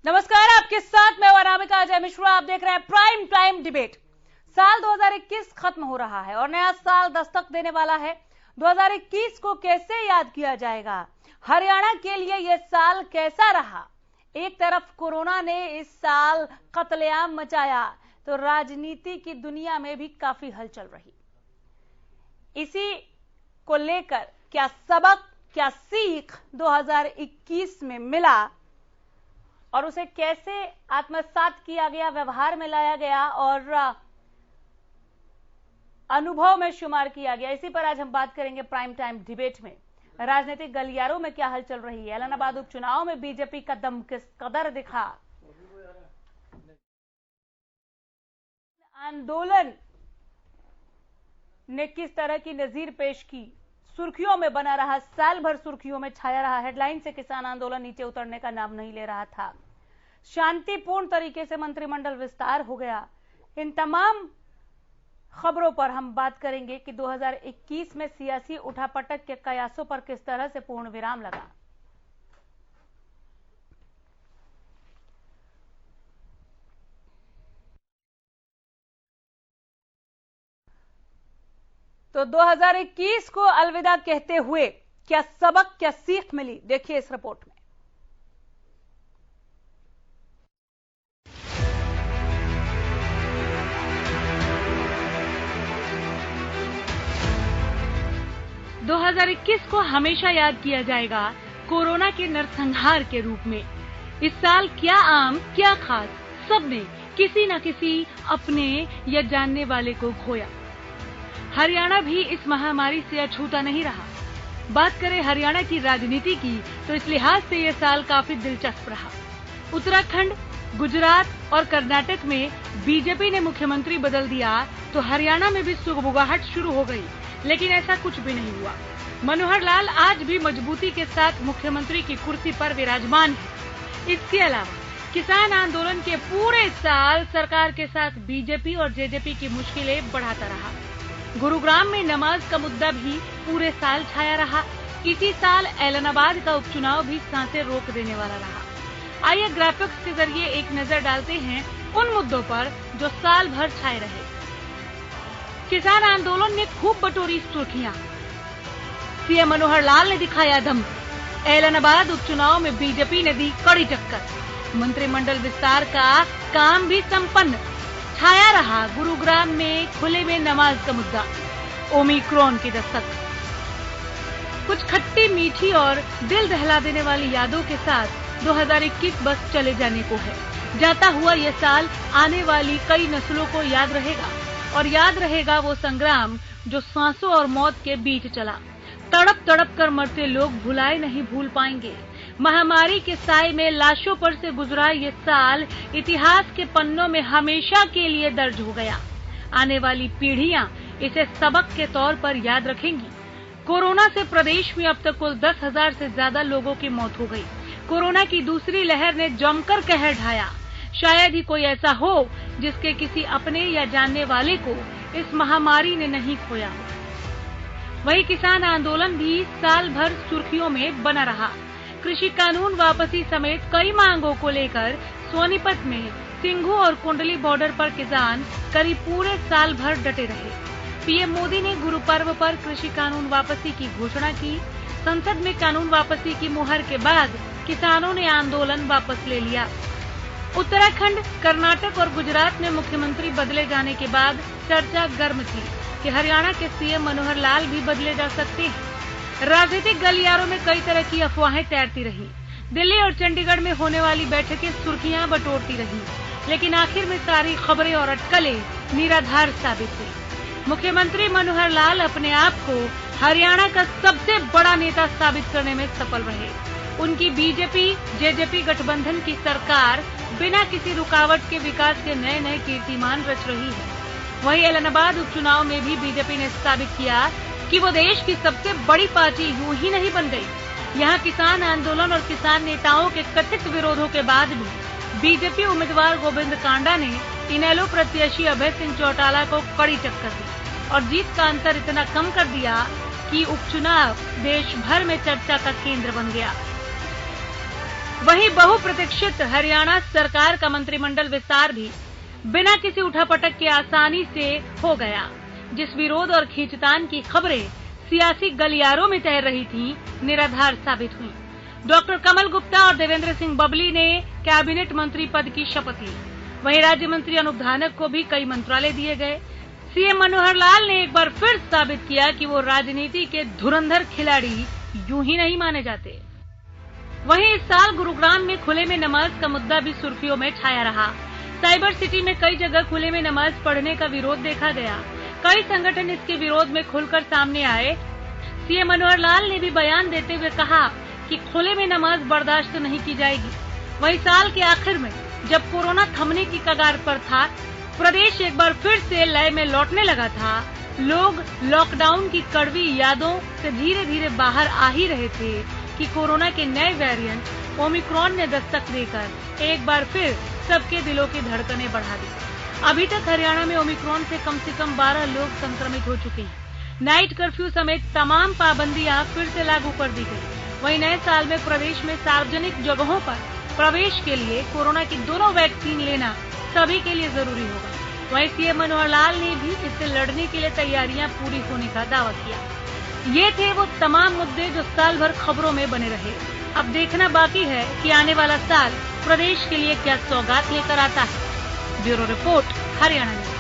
नमस्कार, आपके साथ मैं अनामिका अजय मिश्रा। आप देख रहे हैं प्राइम टाइम डिबेट। साल 2021 खत्म हो रहा है और नया साल दस्तक देने वाला है। 2021 को कैसे याद किया जाएगा? हरियाणा के लिए यह साल कैसा रहा? एक तरफ कोरोना ने इस साल कत्लेआम मचाया तो राजनीति की दुनिया में भी काफी हलचल रही। इसी को लेकर क्या सबक, क्या सीख 2021 में मिला और उसे कैसे आत्मसात किया गया, व्यवहार में लाया गया और अनुभव में शुमार किया गया, इसी पर आज हम बात करेंगे प्राइम टाइम डिबेट में। राजनीतिक गलियारों में क्या हलचल रही है? ऐलनाबाद उपचुनाव में बीजेपी का दम किस कदर दिखा? आंदोलन ने किस तरह की नजीर पेश की? सुर्खियों में बना रहा, साल भर सुर्खियों में छाया रहा। हेडलाइन से किसान आंदोलन नीचे उतरने का नाम नहीं ले रहा था। शांतिपूर्ण तरीके से मंत्रिमंडल विस्तार हो गया। इन तमाम खबरों पर हम बात करेंगे कि 2021 में सियासी उठापटक के कयासों पर किस तरह से पूर्ण विराम लगा। तो 2021 को अलविदा कहते हुए क्या सबक, क्या सीख मिली, देखिए इस रिपोर्ट में। – 2021 को हमेशा याद किया जाएगा कोरोना के नरसंहार के रूप में। इस साल क्या आम, क्या खास, सबने किसी न किसी अपने या जानने वाले को खोया। हरियाणा भी इस महामारी से अछूता नहीं रहा। बात करें हरियाणा की राजनीति की तो इस लिहाज से यह साल काफी दिलचस्प रहा। उत्तराखंड, गुजरात और कर्नाटक में बीजेपी ने मुख्यमंत्री बदल दिया तो हरियाणा में भी सुगबुगाहट शुरू हो गई, लेकिन ऐसा कुछ भी नहीं हुआ। मनोहर लाल आज भी मजबूती के साथ मुख्यमंत्री की कुर्सी पर विराजमान है। इसके अलावा किसान आंदोलन के पूरे साल सरकार के साथ बीजेपी और जेजेपी की मुश्किलें बढ़ाता रहा। गुरुग्राम में नमाज का मुद्दा भी पूरे साल छाया रहा। इसी साल ऐलनाबाद का उपचुनाव भी सांसें रोक देने वाला रहा। आइए ग्राफिक्स के जरिए एक नजर डालते हैं उन मुद्दों पर जो साल भर छाए रहे। किसान आंदोलन ने खूब बटोरी सुर्खियां। सीएम मनोहर लाल ने दिखाया दम। ऐलनाबाद उपचुनाव में बीजेपी ने दी कड़ी टक्कर। मंत्रिमंडल विस्तार का काम भी संपन्न। छाया रहा गुरुग्राम में खुले में नमाज का मुद्दा। ओमिक्रॉन की दस्तक। कुछ खट्टी मीठी और दिल दहला देने वाली यादों के साथ 2021 बस चले जाने को है। जाता हुआ यह साल आने वाली कई नस्लों को याद रहेगा और याद रहेगा वो संग्राम जो सांसों और मौत के बीच चला। तड़प तड़प कर मरते लोग भुलाए नहीं भूल पाएंगे। महामारी के साए में लाशों पर से गुजरा ये साल इतिहास के पन्नों में हमेशा के लिए दर्ज हो गया। आने वाली पीढ़ियां इसे सबक के तौर पर याद रखेंगी। कोरोना से प्रदेश में अब तक कुल 10,000 से ज्यादा लोगों की मौत हो गई। कोरोना की दूसरी लहर ने जमकर कहर ढाया। शायद ही कोई ऐसा हो जिसके किसी अपने या जानने वाले को इस महामारी ने नहीं खोया हो। वही किसान आंदोलन भी साल भर सुर्खियों में बना रहा। कृषि कानून वापसी समेत कई मांगों को लेकर सोनीपत में सिंघू और कुंडली बॉर्डर पर किसान करीब पूरे साल भर डटे रहे। पीएम मोदी ने गुरु पर्व पर कृषि कानून वापसी की घोषणा की। संसद में कानून वापसी की मुहर के बाद किसानों ने आंदोलन वापस ले लिया। उत्तराखंड, कर्नाटक और गुजरात में मुख्यमंत्री बदले जाने के बाद चर्चा गर्म थी कि हरियाणा के सीएम मनोहर लाल भी बदले जा सकते हैं। राजनीतिक गलियारों में कई तरह की अफवाहें तैरती रहीं। दिल्ली और चंडीगढ़ में होने वाली बैठकें सुर्खियां बटोरती रहीं, लेकिन आखिर में सारी खबरें और अटकलें निराधार साबित हुई। मुख्यमंत्री मनोहर लाल अपने आप को हरियाणा का सबसे बड़ा नेता साबित करने में सफल रहे। उनकी बीजेपी जेजेपी गठबंधन की सरकार बिना किसी रुकावट के विकास के नए नए कीर्तिमान रच रही है। वहीं ऐलनाबाद उपचुनाव में भी बीजेपी ने साबित किया कि वो देश की सबसे बड़ी पार्टी यूं ही नहीं बन गई। यहाँ किसान आंदोलन और किसान नेताओं के कथित विरोधों के बाद भी बीजेपी उम्मीदवार गोविंद कांडा ने इनेलो प्रत्याशी अभय सिंह चौटाला को कड़ी टक्कर दी और जीत का अंतर इतना कम कर दिया कि उपचुनाव देश भर में चर्चा का केंद्र बन गया। वहीं बहुप्रतीक्षित हरियाणा सरकार का मंत्रिमंडल विस्तार भी बिना किसी उठापटक के आसानी से हो गया। जिस विरोध और खींचतान की खबरें सियासी गलियारों में तैर रही थीं, निराधार साबित हुई। डॉक्टर कमल गुप्ता और देवेंद्र सिंह बबली ने कैबिनेट मंत्री पद की शपथ ली। वहीं राज्य मंत्री अनूप धानक को भी कई मंत्रालय दिए गए। सीएम मनोहर लाल ने एक बार फिर साबित किया कि वो राजनीति के धुरंधर खिलाड़ी यूं ही नहीं माने जाते। वहीं इस साल गुरुग्राम में खुले में नमाज का मुद्दा भी सुर्खियों में छाया रहा। साइबर सिटी में कई जगह खुले में नमाज पढ़ने का विरोध देखा गया। कई संगठन इसके विरोध में खुलकर सामने आए। सीएम मनोहर लाल ने भी बयान देते हुए कहा कि खुले में नमाज बर्दाश्त नहीं की जाएगी। वहीं साल के आखिर में जब कोरोना थमने की कगार पर था, प्रदेश एक बार फिर से लय में लौटने लगा था। लोग लॉकडाउन की कड़वी यादों से धीरे धीरे बाहर आ ही रहे थे कि कोरोना के नए वेरिएंट ओमिक्रॉन ने दस्तक देकर एक बार फिर सबके दिलों की धड़कनें बढ़ा दी। अभी तक हरियाणा में ओमिक्रॉन से कम 12 लोग संक्रमित हो चुके हैं। नाइट कर्फ्यू समेत तमाम पाबंदियां फिर से लागू कर दी गई। वहीं नए साल में प्रदेश में सार्वजनिक जगहों पर प्रवेश के लिए कोरोना की दोनों वैक्सीन लेना सभी के लिए जरूरी होगा। वहीं सीएम मनोहर लाल ने भी इससे लड़ने के लिए तैयारियां पूरी होने का दावा किया। ये थे वो तमाम मुद्दे जो साल भर खबरों में बने रहे। अब देखना बाकी है कि आने वाला साल प्रदेश के लिए क्या सौगात लेकर आता है। Bureau report, Haryana news.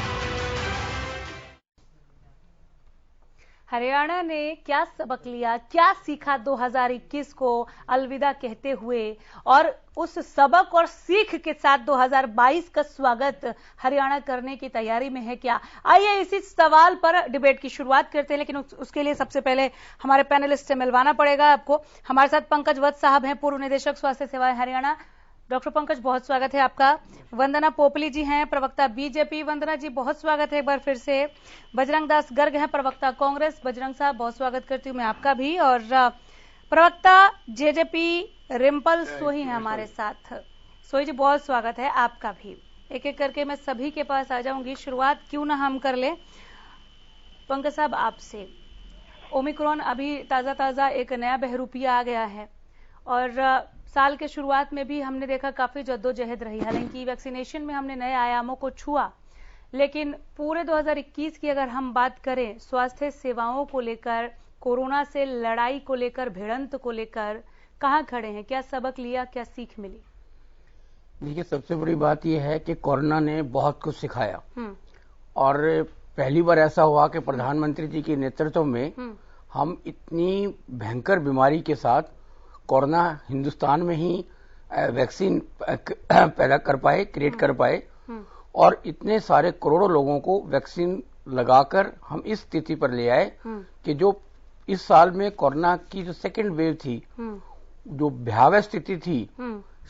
Haryana ने क्या सबक लिया, क्या सीखा 2021 को अलविदा कहते हुए, और उस सबक और सीख के साथ 2022 का स्वागत हरियाणा करने की तैयारी में है क्या? आइए इसी सवाल पर डिबेट की शुरुआत करते हैं, लेकिन उसके लिए सबसे पहले हमारे पैनलिस्ट से मिलवाना पड़ेगा आपको। हमारे साथ पंकज वत्स साहब हैं, पूर्व निदेशक स्वास्थ्य सेवाएं हरियाणा। डॉक्टर पंकज, बहुत स्वागत है आपका। वंदना पोपली जी हैं, प्रवक्ता बीजेपी। वंदना जी, बहुत स्वागत है एक बार फिर से। बजरंग दास गर्ग हैं, प्रवक्ता कांग्रेस। बजरंग साहब, बहुत स्वागत करती हूँ मैं आपका भी। और प्रवक्ता जेजेपी रिम्पल सोही हैं हमारे साथ। सोही जी, बहुत स्वागत है आपका भी। एक एक करके मैं सभी के पास आ जाऊंगी। शुरुआत क्यों ना हम कर ले पंकज साहब आपसे। ओमिक्रॉन अभी ताजा एक नया बहरूपिया आ गया है और साल के शुरुआत में भी हमने देखा काफी जद्दोजहद रही। हालांकि वैक्सीनेशन में हमने नए आयामों को छुआ, लेकिन पूरे 2021 की अगर हम बात करें स्वास्थ्य सेवाओं को लेकर, कोरोना से लड़ाई को लेकर, भिड़ंत को लेकर, कहां खड़े हैं? क्या सबक लिया, क्या सीख मिली? देखिए, सबसे बड़ी बात यह है कि कोरोना ने बहुत कुछ सिखाया और पहली बार ऐसा हुआ कि प्रधानमंत्री जी के नेतृत्व में हम इतनी भयंकर बीमारी के साथ कोरोना हिंदुस्तान में ही वैक्सीन पैदा कर पाए, क्रिएट कर पाए और इतने सारे करोड़ों लोगों को वैक्सीन लगाकर हम इस स्थिति पर ले आए कि जो इस साल में कोरोना की जो सेकेंड वेव थी, जो भयावह स्थिति थी,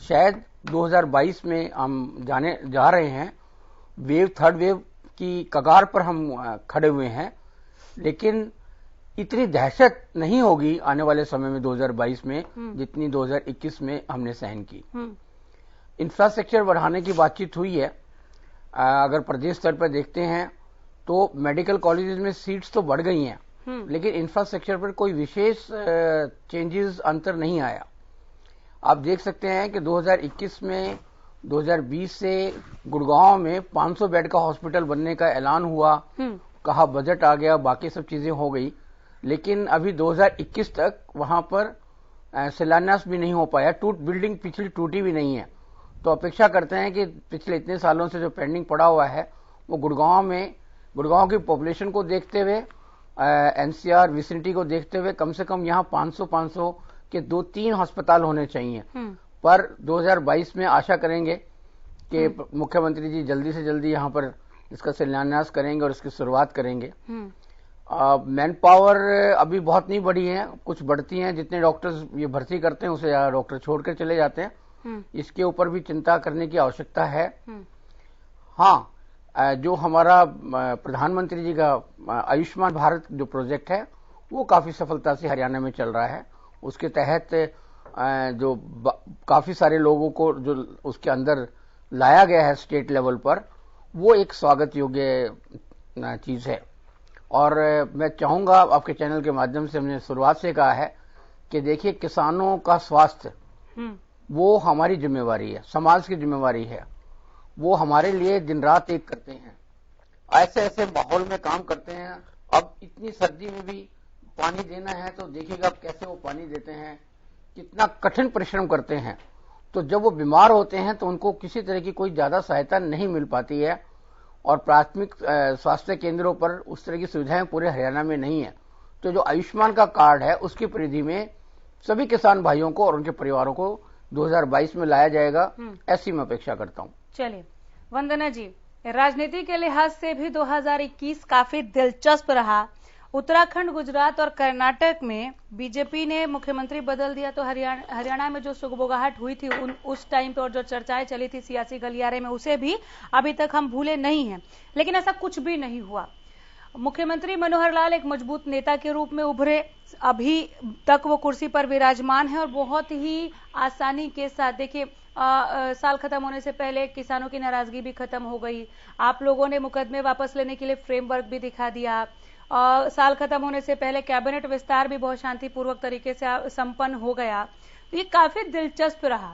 शायद 2022 में हम जा रहे हैं थर्ड वेव की कगार पर हम खड़े हुए हैं। लेकिन इतनी दहशत नहीं होगी आने वाले समय में 2022 में जितनी 2021 में हमने सहन की। इंफ्रास्ट्रक्चर बढ़ाने की बातचीत हुई है। अगर प्रदेश स्तर पर देखते हैं तो मेडिकल कॉलेजेस में सीट्स तो बढ़ गई हैं, लेकिन इंफ्रास्ट्रक्चर पर कोई विशेष चेंजेस अंतर नहीं आया। आप देख सकते हैं कि 2021 में 2020 से गुड़गांव में 500 बेड का हॉस्पिटल बनने का ऐलान हुआ, कहा बजट आ गया, बाकी सब चीजें हो गई, लेकिन अभी 2021 तक वहां पर शिलान्यास भी नहीं हो पाया। बिल्डिंग पिछली टूटी भी नहीं है। तो अपेक्षा करते हैं कि पिछले इतने सालों से जो पेंडिंग पड़ा हुआ है वो गुड़गांव की पॉपुलेशन को देखते हुए, एनसीआर विसिनिटी को देखते हुए कम से कम यहाँ 500 के 2-3 अस्पताल होने चाहिए। पर 2022 में आशा करेंगे कि मुख्यमंत्री जी जल्दी से जल्दी यहाँ पर इसका शिलान्यास करेंगे और इसकी शुरुआत करेंगे। मैन पावर अभी बहुत नहीं बढ़ी है, कुछ बढ़ती हैं। जितने डॉक्टर्स ये भर्ती करते हैं उसे डॉक्टर छोड़कर चले जाते हैं। इसके ऊपर भी चिंता करने की आवश्यकता है। हाँ, जो हमारा प्रधानमंत्री जी का आयुष्मान भारत जो प्रोजेक्ट है वो काफी सफलता से हरियाणा में चल रहा है। उसके तहत जो काफी सारे लोगों को जो उसके अंदर लाया गया है स्टेट लेवल पर, वो एक स्वागत योग्य चीज है। और मैं चाहूंगा आपके चैनल के माध्यम से, हमने शुरुआत से कहा है कि देखिए, किसानों का स्वास्थ्य वो हमारी जिम्मेवारी है, समाज की जिम्मेवारी है। वो हमारे लिए दिन रात एक करते हैं, ऐसे ऐसे माहौल में काम करते हैं। अब इतनी सर्दी में भी पानी देना है तो देखिएगा कैसे वो पानी देते हैं, कितना कठिन परिश्रम करते हैं। तो जब वो बीमार होते हैं तो उनको किसी तरह की कोई ज्यादा सहायता नहीं मिल पाती है, और प्राथमिक स्वास्थ्य केंद्रों पर उस तरह की सुविधाएं पूरे हरियाणा में नहीं है। तो जो आयुष्मान का कार्ड है उसकी परिधि में सभी किसान भाइयों को और उनके परिवारों को 2022 में लाया जाएगा, ऐसी मैं अपेक्षा करता हूं। चलिए वंदना जी, राजनीति के लिहाज से भी 2021 काफी दिलचस्प रहा। उत्तराखंड, गुजरात और कर्नाटक में बीजेपी ने मुख्यमंत्री बदल दिया, तो हरियाणा में जो सुगबुगाहट हुई थी उस टाइम पे और जो चर्चाएं चली थी सियासी गलियारे में, उसे भी अभी तक हम भूले नहीं हैं। लेकिन ऐसा कुछ भी नहीं हुआ। मुख्यमंत्री मनोहर लाल एक मजबूत नेता के रूप में उभरे, अभी तक वो कुर्सी पर विराजमान है और बहुत ही आसानी के साथ, देखिए साल खत्म होने से पहले किसानों की नाराजगी भी खत्म हो गई। आप लोगों ने मुकदमे वापस लेने के लिए फ्रेमवर्क भी दिखा दिया। साल खत्म होने से पहले कैबिनेट विस्तार भी बहुत शांतिपूर्वक तरीके से संपन्न हो गया। तो ये काफी दिलचस्प रहा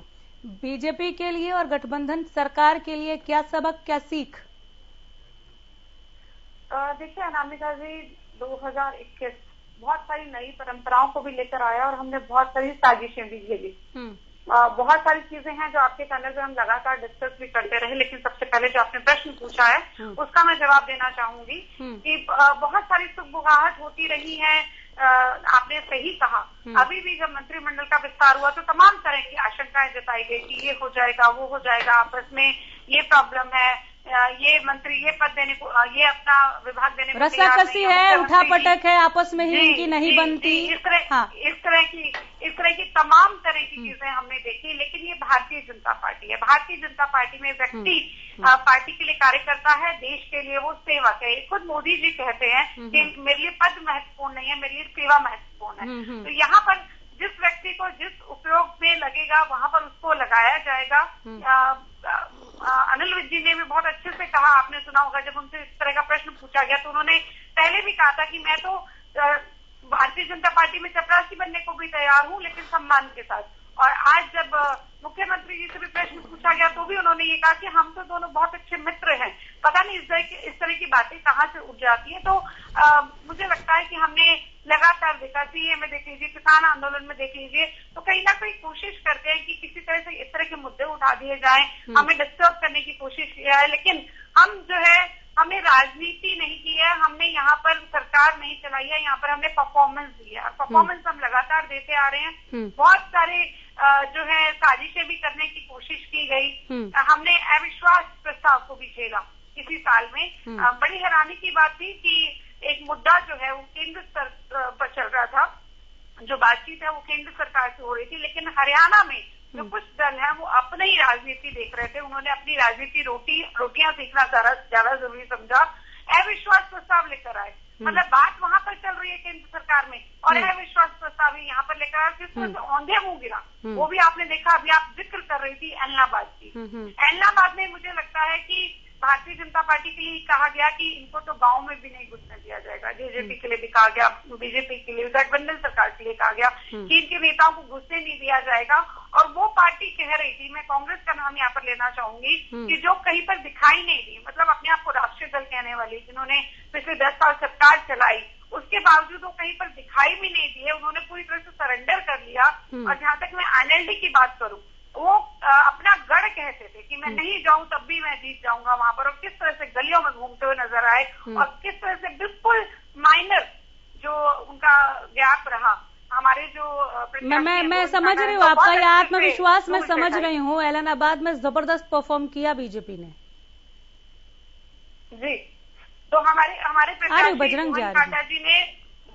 बीजेपी के लिए और गठबंधन सरकार के लिए। क्या सबक, क्या सीख? देखिए अनामिका जी, 2021 बहुत सारी नई परंपराओं को भी लेकर आया और हमने बहुत सारी साजिशें भी झेली। बहुत सारी चीजें हैं जो आपके चैनल पे हम लगातार डिस्कस भी करते रहे, लेकिन सबसे पहले जो आपने प्रश्न पूछा है उसका मैं जवाब देना चाहूंगी कि बहुत सारी सुगबुगाहट होती रही है। आपने सही कहा, अभी भी जब मंत्रिमंडल का विस्तार हुआ तो तमाम तरह की आशंकाएं जताई गई कि ये हो जाएगा, वो हो जाएगा, आपस में ये प्रॉब्लम है, ये मंत्री ये पद देने को, ये अपना विभाग देने को रस्साकसी है, उठापटक है, आपस में ही इनकी नहीं बनती। इस तरह की तमाम तरह की चीजें हमने देखी। लेकिन ये भारतीय जनता पार्टी है। भारतीय जनता पार्टी में व्यक्ति पार्टी के लिए कार्य करता है, देश के लिए वो सेवक है। खुद मोदी जी कहते हैं कि मेरे लिए पद महत्वपूर्ण नहीं है, मेरे लिए सेवा महत्वपूर्ण है। तो यहाँ पर जिस व्यक्ति को जिस उपयोग में लगेगा वहां पर उसको लगाया जाएगा। अनिल विज जी ने भी बहुत अच्छे से कहा, आपने सुना होगा जब उनसे इस तरह का प्रश्न पूछा गया तो उन्होंने पहले भी कहा था कि मैं तो भारतीय जनता पार्टी में चपरासी बनने को भी तैयार हूं, लेकिन सम्मान के साथ। और आज जब मुख्यमंत्री जी से भी प्रश्न पूछा गया तो भी उन्होंने ये कहा कि हम तो दोनों बहुत अच्छे मित्र हैं। पता नहीं इस तरह की बातें कहाँ से उठ जाती है। तो मुझे लगता है कि हमने लगातार देखा, सीए में देख लीजिए, किसान आंदोलन में देख लीजिए, तो कहीं ना कहीं कोशिश करते हैं कि किसी तरह से इस तरह के मुद्दे उठा दिए जाएं, हमें डिस्टर्ब करने की कोशिश किया है। लेकिन हम जो है, हमने राजनीति नहीं की है, हमने यहाँ पर सरकार नहीं चलाई है, यहाँ पर हमने परफॉर्मेंस दी है और परफॉर्मेंस हम लगातार देते आ रहे हैं। बहुत सारे जो है साजिशें भी करने की कोशिश की गई। हमने अविश्वास प्रस्ताव को भी झेला इसी साल में। बड़ी हैरानी की बात थी कि एक मुद्दा जो है वो केंद्र स्तर पर चल रहा था, जो बातचीत है वो केंद्र सरकार से हो रही थी, लेकिन हरियाणा में जो कुछ दल है वो अपनी ही राजनीति देख रहे थे। उन्होंने अपनी राजनीति रोटियां सेकना ज्यादा जरूरी समझा। अविश्वास प्रस्ताव लेकर आए, मतलब बात वहां पर चल रही है केंद्र सरकार में और अविश्वास प्रस्ताव ही यहाँ पर लेकर आए, जिसमें से औंधे मुंह गिरा। वो भी आपने देखा, अभी आप जिक्र कर रही थी एलनाबाद की। एलनाबाद में मुझे लगता है कि भारतीय जनता पार्टी के लिए कहा गया कि इनको तो गांव में भी नहीं घुसने दिया जाएगा। जेजेपी के लिए भी कहा गया, बीजेपी के लिए, गठबंधन सरकार के लिए कहा गया कि इनके नेताओं को घुसने नहीं दिया जाएगा। और वो पार्टी कह रही थी, मैं कांग्रेस का नाम यहाँ पर लेना चाहूंगी, कि जो कहीं पर दिखाई नहीं दी, मतलब अपने आप को राष्ट्रीय दल कहने वाली, जिन्होंने पिछले 10 साल सरकार चलाई, उसके बावजूद वो कहीं पर दिखाई भी नहीं दिए। उन्होंने पूरी तरह से सरेंडर कर लिया। और जहां तक मैं एनएलडी की बात करूं, वो अपना गढ़ कहते थे कि मैं नहीं जाऊं तब भी मैं जीत जाऊंगा वहां पर, और किस तरह से गलियों में घूमते हुए नजर आए और किस तरह से बिल्कुल माइनर जो उनका गैप रहा। हमारे जो मैं समझ रही हूँ आपका ये आत्मविश्वास, मैं समझ रही हूँ। एलनाबाद में जबरदस्त परफॉर्म किया बीजेपी ने जी। तो हमारे बजरंग काटा जी ने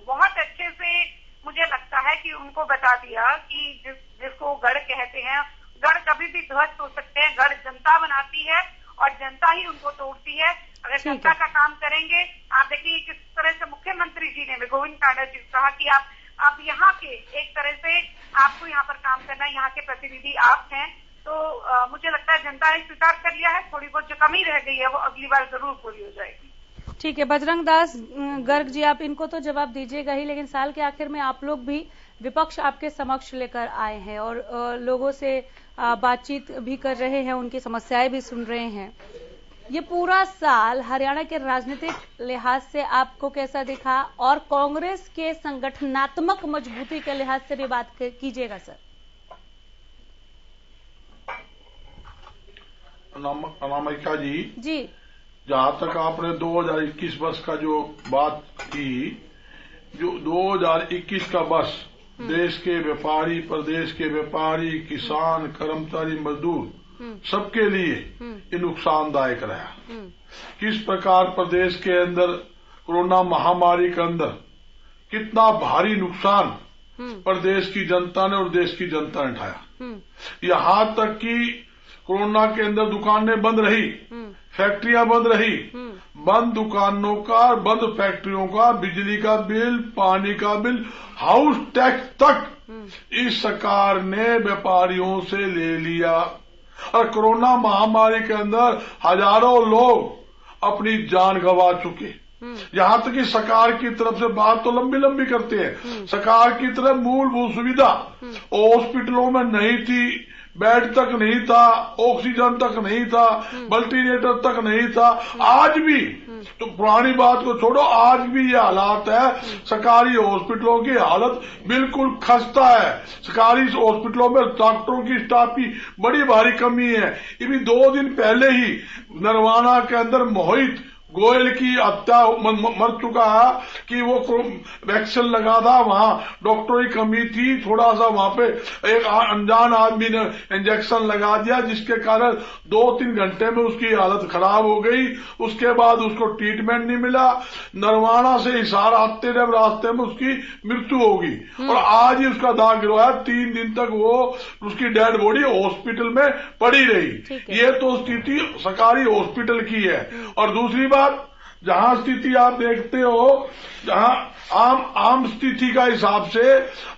बहुत अच्छे से, मुझे लगता है कि उनको बता दिया कि जिसको गढ़ कहते हैं, गढ़ कभी भी ध्वस्त हो सकते हैं। गढ़ जनता बनाती है और जनता ही उनको तोड़ती है। अगर जनता का काम करेंगे, आप देखिए किस तरह से मुख्यमंत्री जी ने भी, गोविंद कांडा जी, कहा कि आप यहाँ के एक तरह से आपको यहाँ पर काम करना है, यहाँ के प्रतिनिधि आप हैं। तो मुझे लगता है जनता ने स्वीकार कर लिया है। थोड़ी बहुत जो कमी रह गई है वो अगली बार जरूर पूरी हो जाएगी। ठीक है बजरंग दास गर्ग जी, आप इनको तो जवाब दीजिएगा ही, लेकिन साल के आखिर में आप लोग भी विपक्ष आपके समक्ष लेकर आए हैं और लोगों से बातचीत भी कर रहे हैं, उनकी समस्याएं भी सुन रहे हैं। ये पूरा साल हरियाणा के राजनीतिक लिहाज से आपको कैसा दिखा, और कांग्रेस के संगठनात्मक मजबूती के लिहाज से भी बात कीजिएगा सर। अनामिका जी, जहां तक आपने 2021 वर्ष का जो बात की, जो 2021 का वर्ष देश के व्यापारी, प्रदेश के व्यापारी, किसान, कर्मचारी, मजदूर सबके लिए ये नुकसानदायक रहा। किस प्रकार प्रदेश के अंदर कोरोना महामारी के अंदर कितना भारी नुकसान प्रदेश की जनता ने और देश की जनता ने उठाया। यहाँ तक कि कोरोना के अंदर दुकानें बंद रही, फैक्ट्रियां बंद रही, बंद दुकानों का, बंद फैक्ट्रियों का बिजली का बिल, पानी का बिल, हाउस टैक्स तक इस सरकार ने व्यापारियों से ले लिया। और कोरोना महामारी के अंदर हजारों लोग अपनी जान गंवा चुके। यहाँ तक कि सरकार की तरफ से बात तो लंबी लंबी करते हैं, सरकार की तरफ मूलभूत सुविधा हॉस्पिटलों में नहीं थी, बेड तक नहीं था, ऑक्सीजन तक नहीं था, वेंटिलेटर तक नहीं था। आज भी तो पुरानी बात को छोड़ो, आज भी ये हालात है। सरकारी हॉस्पिटलों की हालत बिल्कुल खस्ता है। सरकारी हॉस्पिटलों में डॉक्टरों की स्टाफ की बड़ी भारी कमी है। ये भी 2 दिन पहले ही नरवाना के अंदर मोहित गोयल की हत्या मर चुका है कि वो वैक्सीन लगा था, वहां डॉक्टरों की कमी थी, थोड़ा सा वहां पे एक अनजान आदमी ने इंजेक्शन लगा दिया, जिसके कारण 2-3 घंटे में उसकी हालत खराब हो गई। उसके बाद उसको ट्रीटमेंट नहीं मिला। नरवाना से हिसार आते रहे, रास्ते में उसकी मृत्यु होगी और आज ही उसका दाग गिरवाया। 3 दिन तक वो उसकी डेड बॉडी हॉस्पिटल में पड़ी रही। ये तो स्थिति सरकारी हॉस्पिटल की है। और दूसरी बात, जहां स्थिति आप देखते हो, जहां आम स्थिति का हिसाब से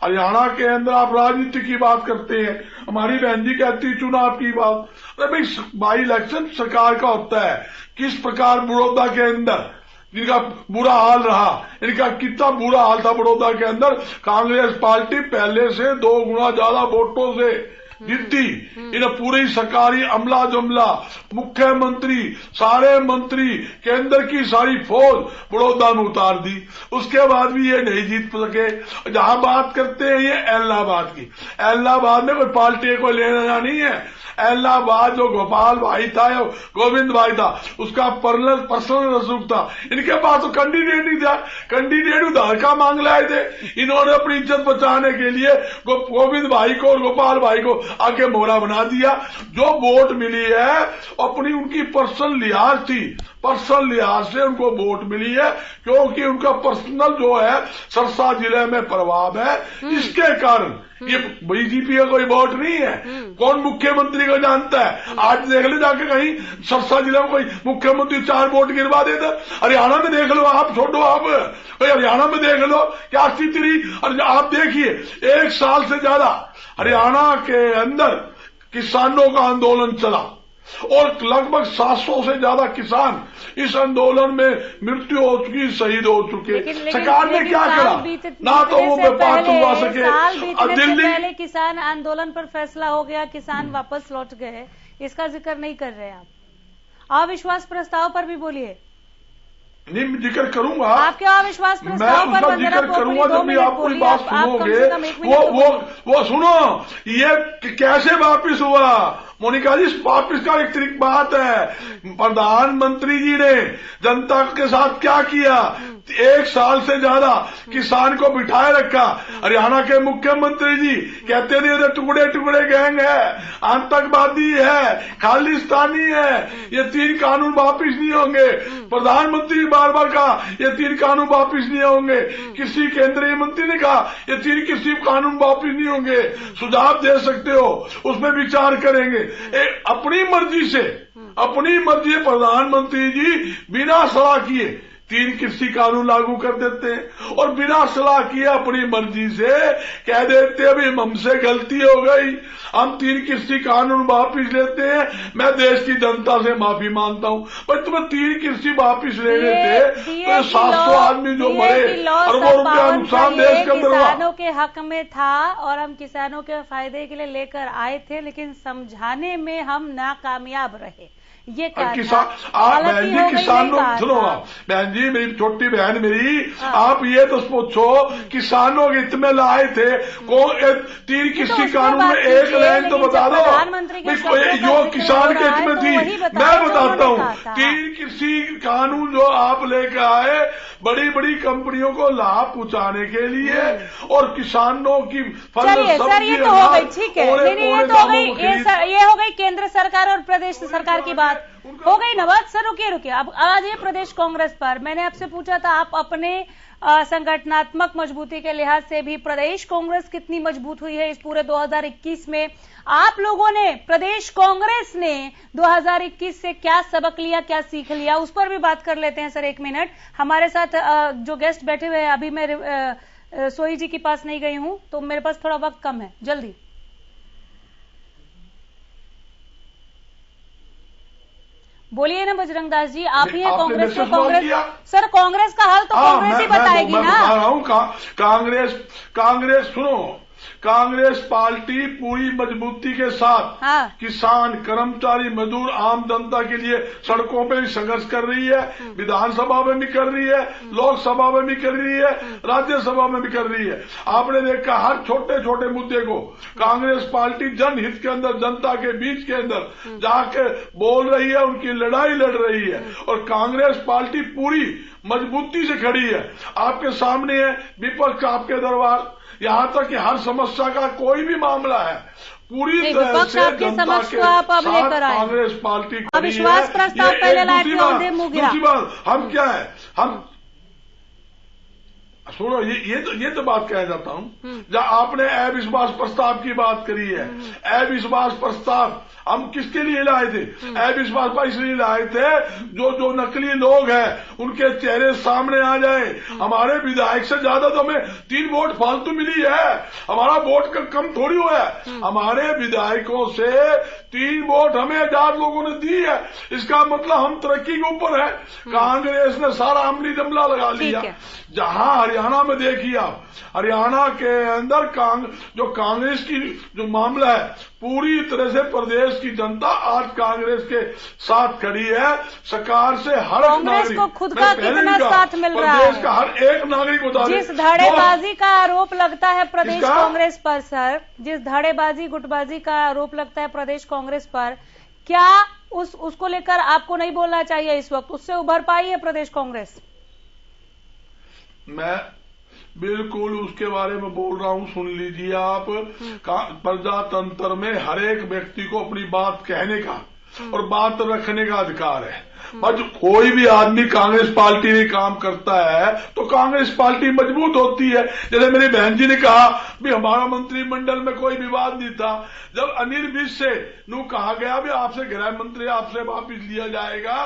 हरियाणा के अंदर आप राजनीति की बात करते हैं, हमारी बहन जी कहती चुनाव की बात। अरे भाई, बाई इलेक्शन सरकार का होता है। किस प्रकार बड़ौदा के अंदर जिनका बुरा हाल रहा, इनका कितना बुरा हाल था बड़ौदा के अंदर। कांग्रेस पार्टी पहले से 2 गुना ज्यादा वोटों से जीती। इन्हें पूरी सरकारी अमला जमला, मुख्यमंत्री, सारे मंत्री, केंद्र की सारी फौज बड़ौदा में उतार दी। उसके बाद भी ये नहीं जीत सके। जहां बात करते हैं ये इलाहाबाद की, इलाहाबाद में कोई पार्टी को लेना नहीं है। इलाहाबाद जो गोपाल भाई था या गोविंद भाई था, उसका पर्सनल रसूख था। इनके पास तो कैंडिडेट ही था, कैंडिडेट उधार का मांग लाए थे। इन्होंने अपनी इज्जत बचाने के लिए गोविंद भाई को और गोपाल भाई को आगे मोहरा बना दिया। जो वोट मिली है अपनी उनकी पर्सनल लिहाज थी, पर्सनल लिहाज से उनको वोट मिली है, क्योंकि उनका पर्सनल जो है सरसा जिले में प्रभाव है। इसके कारण ये बीजेपी का कोई वोट नहीं है। कौन मुख्यमंत्री को जानता है? आज देख ले जाके कहीं सरसा जिले में कोई मुख्यमंत्री 4 वोट गिरवा देता। हरियाणा में देख लो, आप छोड़ो, आप हरियाणा में देख लो क्या स्थिति रही। और आप देखिए 1 साल से ज्यादा हरियाणा के अंदर किसानों का आंदोलन चला और लगभग 700 से ज्यादा किसान इस आंदोलन में मृत्यु हो चुकी, शहीद हो चुके। सरकार ने क्या करा? ना तो वो व्यापार चलवा सके। अब दिल्ली पहले किसान आंदोलन पर फैसला हो गया, किसान वापस लौट गए, इसका जिक्र नहीं कर रहे आप। अविश्वास प्रस्ताव पर भी बोलिए। नहीं, मैं जिक्र करूंगा। आप क्या अविश्वास प्रस्ताव पर जिक्र करूंगा जब भी आप कोई बात सुनोगे। वो सुनो, ये कैसे वापिस हुआ मोनिका जी? वापिस का एक तरीक बात है। प्रधानमंत्री जी ने जनता के साथ क्या किया? 1 साल से ज्यादा किसान को बिठाए रखा। हरियाणा के मुख्यमंत्री जी कहते थे टुकड़े टुकड़े गैंग है, आतंकवादी है, खालिस्तानी है, ये 3 कानून वापिस नहीं होंगे। प्रधानमंत्री बार बार कहा ये 3 कानून वापिस नहीं होंगे। किसी केंद्रीय मंत्री ने कहा ये 3 किसी कानून वापिस नहीं होंगे। सुझाव दे सकते हो, उसमें विचार करेंगे। अपनी मर्जी से प्रधानमंत्री जी बिना सलाह किए 3 कृषि कानून लागू कर देते हैं और बिना सलाह किए अपनी मर्जी से कह देते हैं अभी हमसे गलती हो गई, हम 3 कृषि कानून वापिस लेते हैं, मैं देश की जनता से माफी मांगता हूं। पर तुम्हें 3 कृषि वापिस लेने थे तो 700 आदमी जो मरे अरबों रुपया नुकसान देश के अंदर किसानों के हक में था और हम किसानों के फायदे के लिए लेकर आए थे, लेकिन समझाने में हम नाकामयाब रहे। ये बहन जी किसानों सुनो बहन जी, मेरी छोटी बहन मेरी, आप ये तो पूछो किसानों के हित में लाए थे 3 कृषि कानून में एक लाइन तो बता दो जो किसान के हित में थी। मैं बताता हूँ 3 कृषि कानून जो आप लेकर आए बड़ी बड़ी कंपनियों को लाभ पहुंचाने के लिए और किसानों की फसल ये तो हो गई, ठीक है, ये तो हो गई, ये हो गई केंद्र सरकार और प्रदेश सरकार की बात हो गई। नवाज सर रुकिए, अब आज ये प्रदेश कांग्रेस पर मैंने आपसे पूछा था आप अपने संगठनात्मक मजबूती के लिहाज से भी प्रदेश कांग्रेस कितनी मजबूत हुई है इस पूरे 2021 में, आप लोगों ने प्रदेश कांग्रेस ने 2021 से क्या सबक लिया, क्या सीख लिया, उस पर भी बात कर लेते हैं। सर 1 मिनट, हमारे साथ जो गेस्ट बैठे हुए हैं, अभी मैं सोई जी के पास नहीं गई हूं तो मेरे पास थोड़ा वक्त कम है, जल्दी बोलिए ना बजरंग दास जी, आप ही हैं कांग्रेस के। सर कांग्रेस का हल तो कांग्रेस ही बताएगी ना। मैं बता रहा हूं कांग्रेस सुनो, कांग्रेस पार्टी पूरी मजबूती के साथ किसान, कर्मचारी, मजदूर, आम जनता के लिए सड़कों पे भी संघर्ष कर रही है, विधानसभा में भी कर रही है, लोकसभा में भी कर रही है, राज्यसभा में भी कर रही है। आपने देखा हर छोटे छोटे मुद्दे को कांग्रेस पार्टी जनहित के अंदर, जनता के बीच के अंदर जाके बोल रही है, उनकी लड़ाई लड़ रही है और कांग्रेस पार्टी पूरी मजबूती से खड़ी है। आपके सामने है विपक्ष आपके दरबार, यहाँ तक कि हर समस्या का कोई भी मामला है पूरी तरह से जनता के साथ कांग्रेस पार्टी अविश्वास प्रस्ताव पहले लाए थे। दूसरी बात हम क्या है, हम सुनो ये तो बात कह जाता हूं जहां आपने अविश्वास प्रस्ताव की बात करी है। अविश्वास प्रस्ताव हम किसके लिए लाए थे? अविश्वास पर इसलिए लाए थे जो नकली लोग हैं उनके चेहरे सामने आ जाए। हमारे विधायक से ज्यादा तो हमें 3 वोट फालतू मिली है, हमारा वोट कम थोड़ी हुआ है। हमारे विधायकों से 3 वोट हमें 1000 लोगों ने दी है, इसका मतलब हम तरक्की के ऊपर है। कांग्रेस ने सारा अमली जमला लगा लिया। जहां हरियाणा में देखिए आप, हरियाणा के अंदर जो कांग्रेस की जो मामला है पूरी तरह से प्रदेश की जनता आज कांग्रेस के साथ खड़ी है। सरकार से हर कांग्रेस को खुद का कितना साथ मिल रहा है, प्रदेश का हर एक नागरिक बता जिस धड़ेबाजी का आरोप लगता है प्रदेश कांग्रेस पर, सर जिस धड़ेबाजी गुटबाजी का आरोप लगता है प्रदेश कांग्रेस पर, क्या उसको लेकर आपको नहीं बोलना चाहिए इस वक्त? उससे उभर पाई है प्रदेश कांग्रेस? मैं बिल्कुल उसके बारे में बोल रहा हूं, सुन लीजिए आप। प्रजातंत्र में हर एक व्यक्ति को अपनी बात कहने का और बात रखने का अधिकार है। और कोई भी आदमी कांग्रेस पार्टी में काम करता है तो कांग्रेस पार्टी मजबूत होती है। जैसे मेरी बहन जी ने कहा भी हमारा मंत्रिमंडल में कोई विवाद नहीं था। जब अनिल विज से कहा गया भी आपसे गृह मंत्री आपसे वापिस लिया जाएगा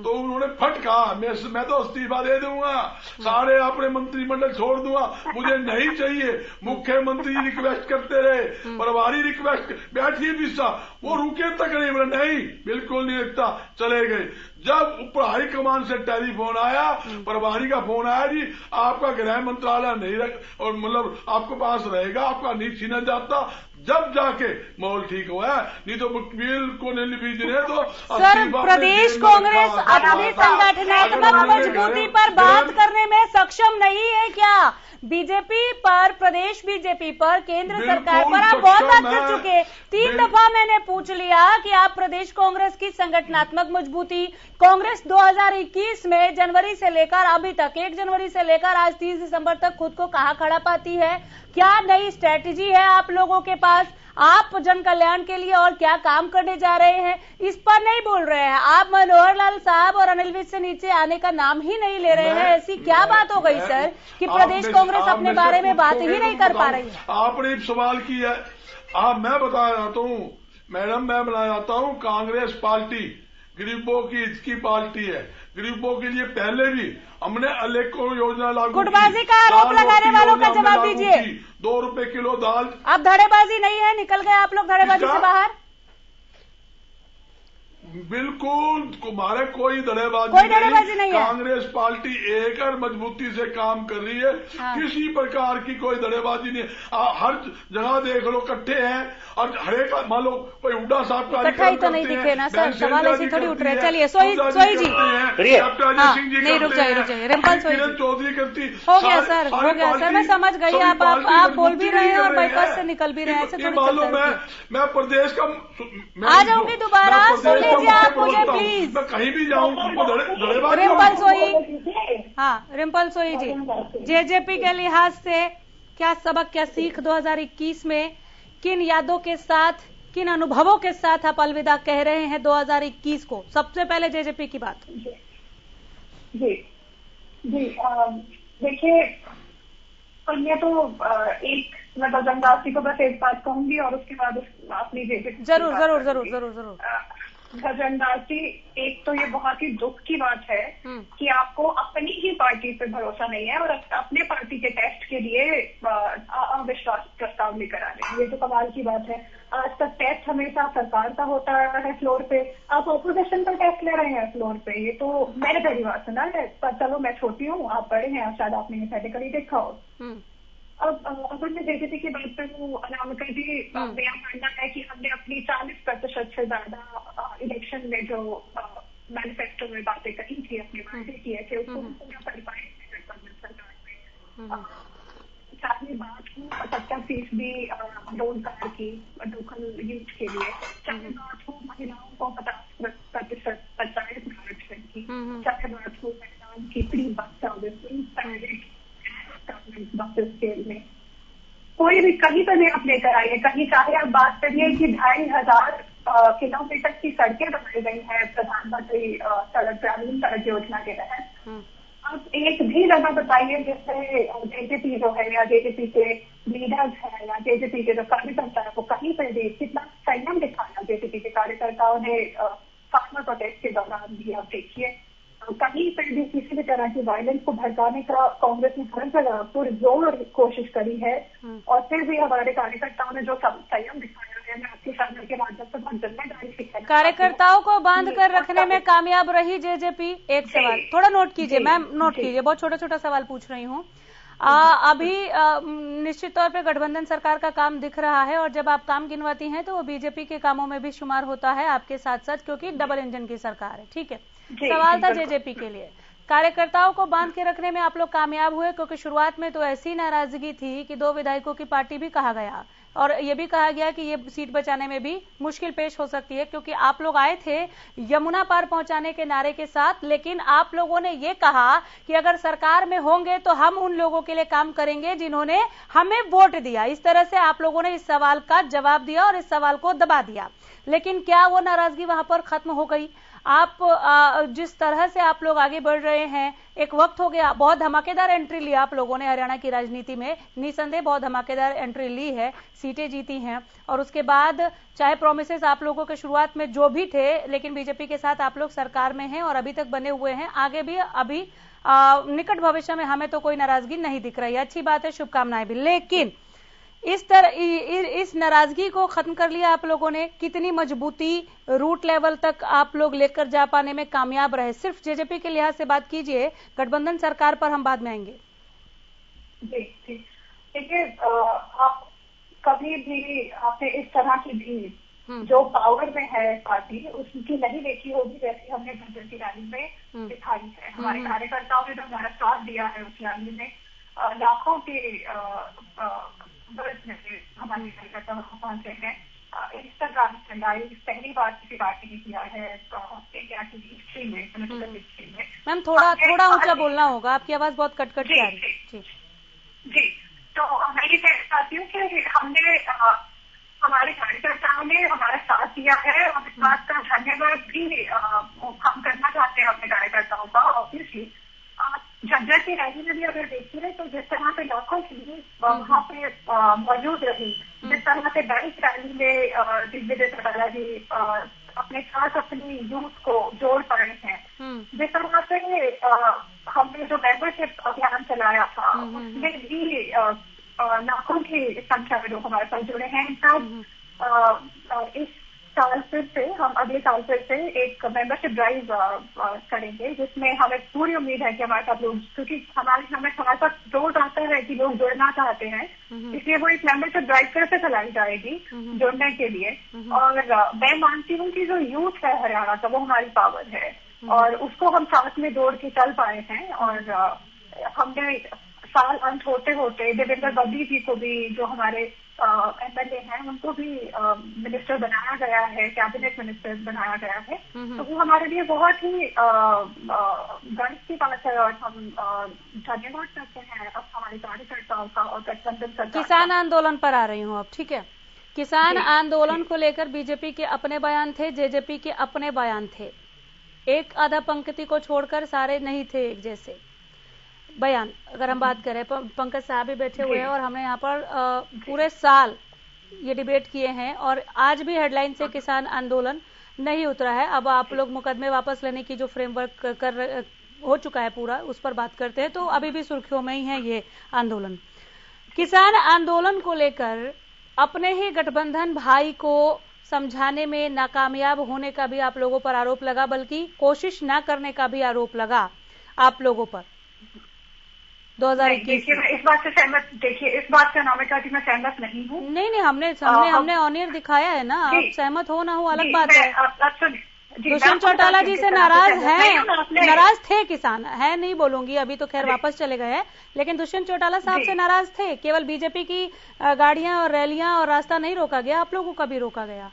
तो उन्होंने फट कहा मैं तो इस्तीफा दे दूंगा, सारे अपने मंत्रिमंडल छोड़ दूंगा, मुझे नहीं चाहिए। मुख्यमंत्री रिक्वेस्ट करते रहे, प्रभारी रिक्वेस्ट बैठिए विश्वा, वो रुके तक नहीं, बोले नहीं बिल्कुल नहीं रखता, चले गए। जब ऊपर हाईकमान से टेलीफोन आया, प्रभारी का फोन आया जी आपका गृह मंत्रालय नहीं रख और मतलब आपके पास रहेगा, आपका नहीं छीना जाता, जब जाके माहौल ठीक हुआ है, नहीं तो बिल्कुल नहीं तो। सर प्रदेश कांग्रेस अपनी संगठनात्मक मजबूती पर बात करने में सक्षम नहीं है क्या? बीजेपी पर, प्रदेश बीजेपी पर, केंद्र सरकार पर आप बहुत बात कर चुके। 3 दफा मैंने पूछ लिया कि आप प्रदेश कांग्रेस की संगठनात्मक मजबूती, कांग्रेस 2021 में जनवरी से लेकर अभी तक 1 जनवरी से लेकर आज 30 दिसंबर तक खुद को कहां खड़ा पाती है? क्या नई स्ट्रेटेजी है आप लोगों के पास? आप जन कल्याण के लिए और क्या काम करने जा रहे हैं, इस पर नहीं बोल रहे हैं। आप मनोहर लाल साहब और अनिल विज से नीचे आने का नाम ही नहीं ले रहे हैं। ऐसी क्या बात हो गई सर कि प्रदेश कांग्रेस अपने बारे में बात ही नहीं कर पा रही है? आपने सवाल किया, मैं बताया जाता हूँ मैडम, मैं बताया जाता हूँ कांग्रेस पार्टी गरीबों की इसकी पार्टी है। गरीबों के लिए पहले भी हमने अनेकों योजना लागू की। गुटबाजी का आरोप लगाने वालों का जवाब दीजिए। 2 रुपए किलो दाल। अब धड़ेबाजी नहीं है, निकल गए आप लोग धड़ेबाजी से बाहर। बिल्कुल हमारे कोई धड़ेबाजी नहीं है। कांग्रेस पार्टी एक और मजबूती से काम कर रही है। हाँ। किसी प्रकार की कोई धड़ेबाजी नहीं है। हर जगह देख लो इकट्ठे हैं और हरेक मान लो कोई हुड्डा साहब का इकट्ठा ही तो नहीं दिखे ना सर, सवाल ऐसी थोड़ी उठ रहे। चलिए सोई जी नहीं, रुक जाइए रिम्पल सोई चौधरी करती। हो गया सर, हो गया सर, मैं समझ गई। आप बोल भी रहे हैं और बाईपास से निकल भी रहे हैं। ऐसे थोड़ी मैं प्रदेश का आ जाऊंगी दोबारा, सुन लीजिए आप मुझे प्लीज। मैं कहीं भी जाऊँ रिम्पल सोई, हाँ रिम्पल सोई जी, जेजेपी के लिहाज से क्या सबक, क्या सीख 2021 में किन यादों के साथ, किन अनुभवों के साथ आप अलविदा कह रहे हैं 2021 को? सबसे पहले जेजेपी की बात। जी देखिए, मैं तो एक मैं गजनदासी को बस एक बात कहूंगी और उसके बाद अपनी जेजेपी जरूर गजनदासी, एक तो ये बहुत ही दुख की बात है कि आपको अपनी ही पार्टी पे भरोसा नहीं है और अपने पार्टी के टेस्ट के लिए अविश्वास प्रस्ताव लेकर आ रहे हैं। ये तो कमाल की बात है। आज तक टेस्ट हमेशा सरकार का होता है फ्लोर पे, आप ऑपोजिशन का टेस्ट ले रहे हैं फ्लोर पे। ये तो मैंने पहली बार सुना है, पर चलो मैं छोटी हूँ, आप बड़े हैं, शायद आपने ये पहले कभी देखा हो। अब अगर मैं जेजेपी की बात करूँ, अनामिका जी, मेरा मानना है कि हमने अपनी 40% से ज्यादा इलेक्शन में जो मैनिफेस्टो में बातें कही थी, अपने वादे किए थे, उसको पूरा कर पाए सरकार में। चाहे बात हो 70% रोजगार की लोकल यूथ के लिए, चाहे बात हो महिलाओं को 50% पंचायत आरक्षण की, चाहे बात हो महिलाओं की free bus service, private buses के में, कोई भी कहीं पर भी आप लेकर आइए। कहीं चाहे आप बात करिए कि 2500 किलोमीटर की सड़कें बनाई गई है प्रधानमंत्री सड़क ग्रामीण सड़क योजना के तहत, आप एक भी जगह बताइए जिससे जेजेपी जो है या जेजेपी के लीडर्स है या जेजेपी के जो कार्यकर्ता है वो कहीं पर भी कितना संयम दिखाया जेजेपी के कार्यकर्ताओं ने फार्मर प्रोटेस्ट के दौरान भी। आप देखिए कहीं पर भी किसी भी तरह की वायलेंस को भड़काने का कांग्रेस ने हर जगह पुरजोर कोशिश करी है और फिर भी हमारे कार्यकर्ताओं ने जो संयम दिखाया है, मैं आपके सामने के माध्यम से बहुत जिम्मेदारी से कार्यकर्ताओं को बांध कर रखने में कामयाब रही जेजेपी। एक सवाल थोड़ा नोट कीजिए मैम, नोट कीजिए, बहुत छोटा छोटा सवाल पूछ रही हूँ। अभी निश्चित तौर पे गठबंधन सरकार का काम दिख रहा है और जब आप काम गिनवाती हैं तो वो बीजेपी के कामों में भी शुमार होता है आपके साथ साथ, क्योंकि डबल इंजन की सरकार है। ठीक है, सवाल था जेजेपी के लिए, कार्यकर्ताओं को बांध के रखने में आप लोग कामयाब हुए, क्योंकि शुरुआत में तो ऐसी नाराजगी थी कि 2 विधायकों की पार्टी भी कहा गया और ये भी कहा गया कि ये सीट बचाने में भी मुश्किल पेश हो सकती है, क्योंकि आप लोग आए थे यमुना पार पहुंचाने के नारे के साथ, लेकिन आप लोगों ने ये कहा कि अगर सरकार में होंगे तो हम उन लोगों के लिए काम करेंगे जिन्होंने हमें वोट दिया। इस तरह से आप लोगों ने इस सवाल का जवाब दिया और इस सवाल को दबा दिया, लेकिन क्या वो नाराजगी वहां पर खत्म हो गई? आप जिस तरह से आप लोग आगे बढ़ रहे हैं, एक वक्त हो गया, बहुत धमाकेदार एंट्री ली आप लोगों ने हरियाणा की राजनीति में, निसंदेह बहुत धमाकेदार एंट्री ली है, सीटें जीती हैं और उसके बाद चाहे प्रोमिसेस आप लोगों के शुरुआत में जो भी थे, लेकिन बीजेपी के साथ आप लोग सरकार में हैं और अभी तक बने हुए हैं, आगे भी अभी निकट भविष्य में हमें तो कोई नाराजगी नहीं दिख रही है। अच्छी बात है, शुभकामनाएं भी, लेकिन इस नाराजगी को खत्म कर लिया आप लोगों ने, कितनी मजबूती रूट लेवल तक आप लोग लेकर जा पाने में कामयाब रहे? सिर्फ जेजेपी के लिहाज से बात कीजिए, गठबंधन सरकार पर हम बाद में आएंगे। देखिए, आप कभी भी आपने इस तरह की भीड़ जो पावर में है पार्टी उसकी नहीं देखी होगी जैसे हमने बजट की रैली में दिखाई है। हमारे कार्यकर्ताओं ने जो हमारा साथ दिया है उस रैली में लाखों के हमारे कार्यकर्ता पहुंचे हैं। इंस्टाग्राम से लाइव पहली बार किसी पार्टी ने किया है इंडिया की हिस्ट्री में, पोलिटिकल हिस्ट्री में। मैम थोड़ा ऊंचा बोलना होगा, आपकी आवाज बहुत कट-कट के आ रही है। जी, तो मैं ये कहना चाहती हूँ कि हमने हमारे कार्यकर्ताओं ने हमारा साथ दिया है और इस बात का धन्यवाद भी हम करना चाहते हैं अपने कार्यकर्ताओं का। ऑब्वियसली झज्जर की रैली में भी अगर देखते हैं तो जिस तरह से लाखों की वहाँ पे मौजूद रही, जिस तरह से बाइक रैली में दिग्विजय चौटाला जी अपने साथ अपनी यूथ को जोड़ पाए हैं। जिस तरह से हमने जो मेंबरशिप अभियान चलाया था उसमें भी लाखों की संख्या में लोग हमारे साथ जुड़े हैं। इनफैक्ट इस साल फिर से हम अगले साल फिर से एक मेंबरशिप ड्राइव करेंगे जिसमें हमें पूरी उम्मीद है कि हमारे साथ लोग, क्योंकि हमें हमारे पास रोज आता है कि लोग जुड़ना चाहते हैं, इसलिए वो एक मेंबरशिप ड्राइव फिर से चलाई जाएगी जुड़ने के लिए। और मैं मानती हूँ कि जो यूथ है हरियाणा का वो हमारी पावर है और उसको हम साथ में जोड़ के चल पाए हैं। और हमने साल अंत होते होते देवेंद्र बबली जी को भी, जो हमारे MLA हैं, उनको भी मिनिस्टर बनाया गया है, कैबिनेट मिनिस्टर बनाया गया है। तो वो हमारे लिए बहुत ही गर्व की बात है और हम धन्यवाद करते हैं अब हमारे कार्यकर्ताओं का और गठबंधन सरकार। किसान आंदोलन पर आ रही हूँ अब, ठीक है। किसान आंदोलन को लेकर बीजेपी के अपने बयान थे, जेजेपी के अपने बयान थे, एक आधा पंक्ति को छोड़कर सारे नहीं थे एक जैसे बयान। अगर हम बात करें, पंकज साहब भी बैठे हुए हैं और हमने यहाँ पर पूरे साल ये डिबेट किए हैं और आज भी हेडलाइन से किसान आंदोलन नहीं उतरा है। अब आप लोग मुकदमे वापस लेने की जो फ्रेमवर्क हो चुका है पूरा, उस पर बात करते हैं, तो अभी भी सुर्खियों में ही है ये आंदोलन। किसान आंदोलन को लेकर अपने ही गठबंधन भाई को समझाने में नाकामयाब होने का भी आप लोगों पर आरोप लगा, बल्कि कोशिश न करने का भी आरोप लगा आप लोगों पर 2021। देखिए, मैं इस बात से सहमत, देखिए इस बात से अनामिका जी मैं सहमत नहीं हूँ। नहीं, हमने ऑनियर दिखाया है ना, आप सहमत हो ना हो अलग बात है। दुष्यंत चौटाला जी से नाराज हैं, नाराज थे किसान, है नहीं बोलूंगी, अभी तो खैर वापस चले गए हैं, लेकिन दुष्यंत चौटाला साहब से नाराज थे। केवल बीजेपी की गाड़ियां और रैलियां और रास्ता नहीं रोका गया, आप लोगों का भी रोका गया।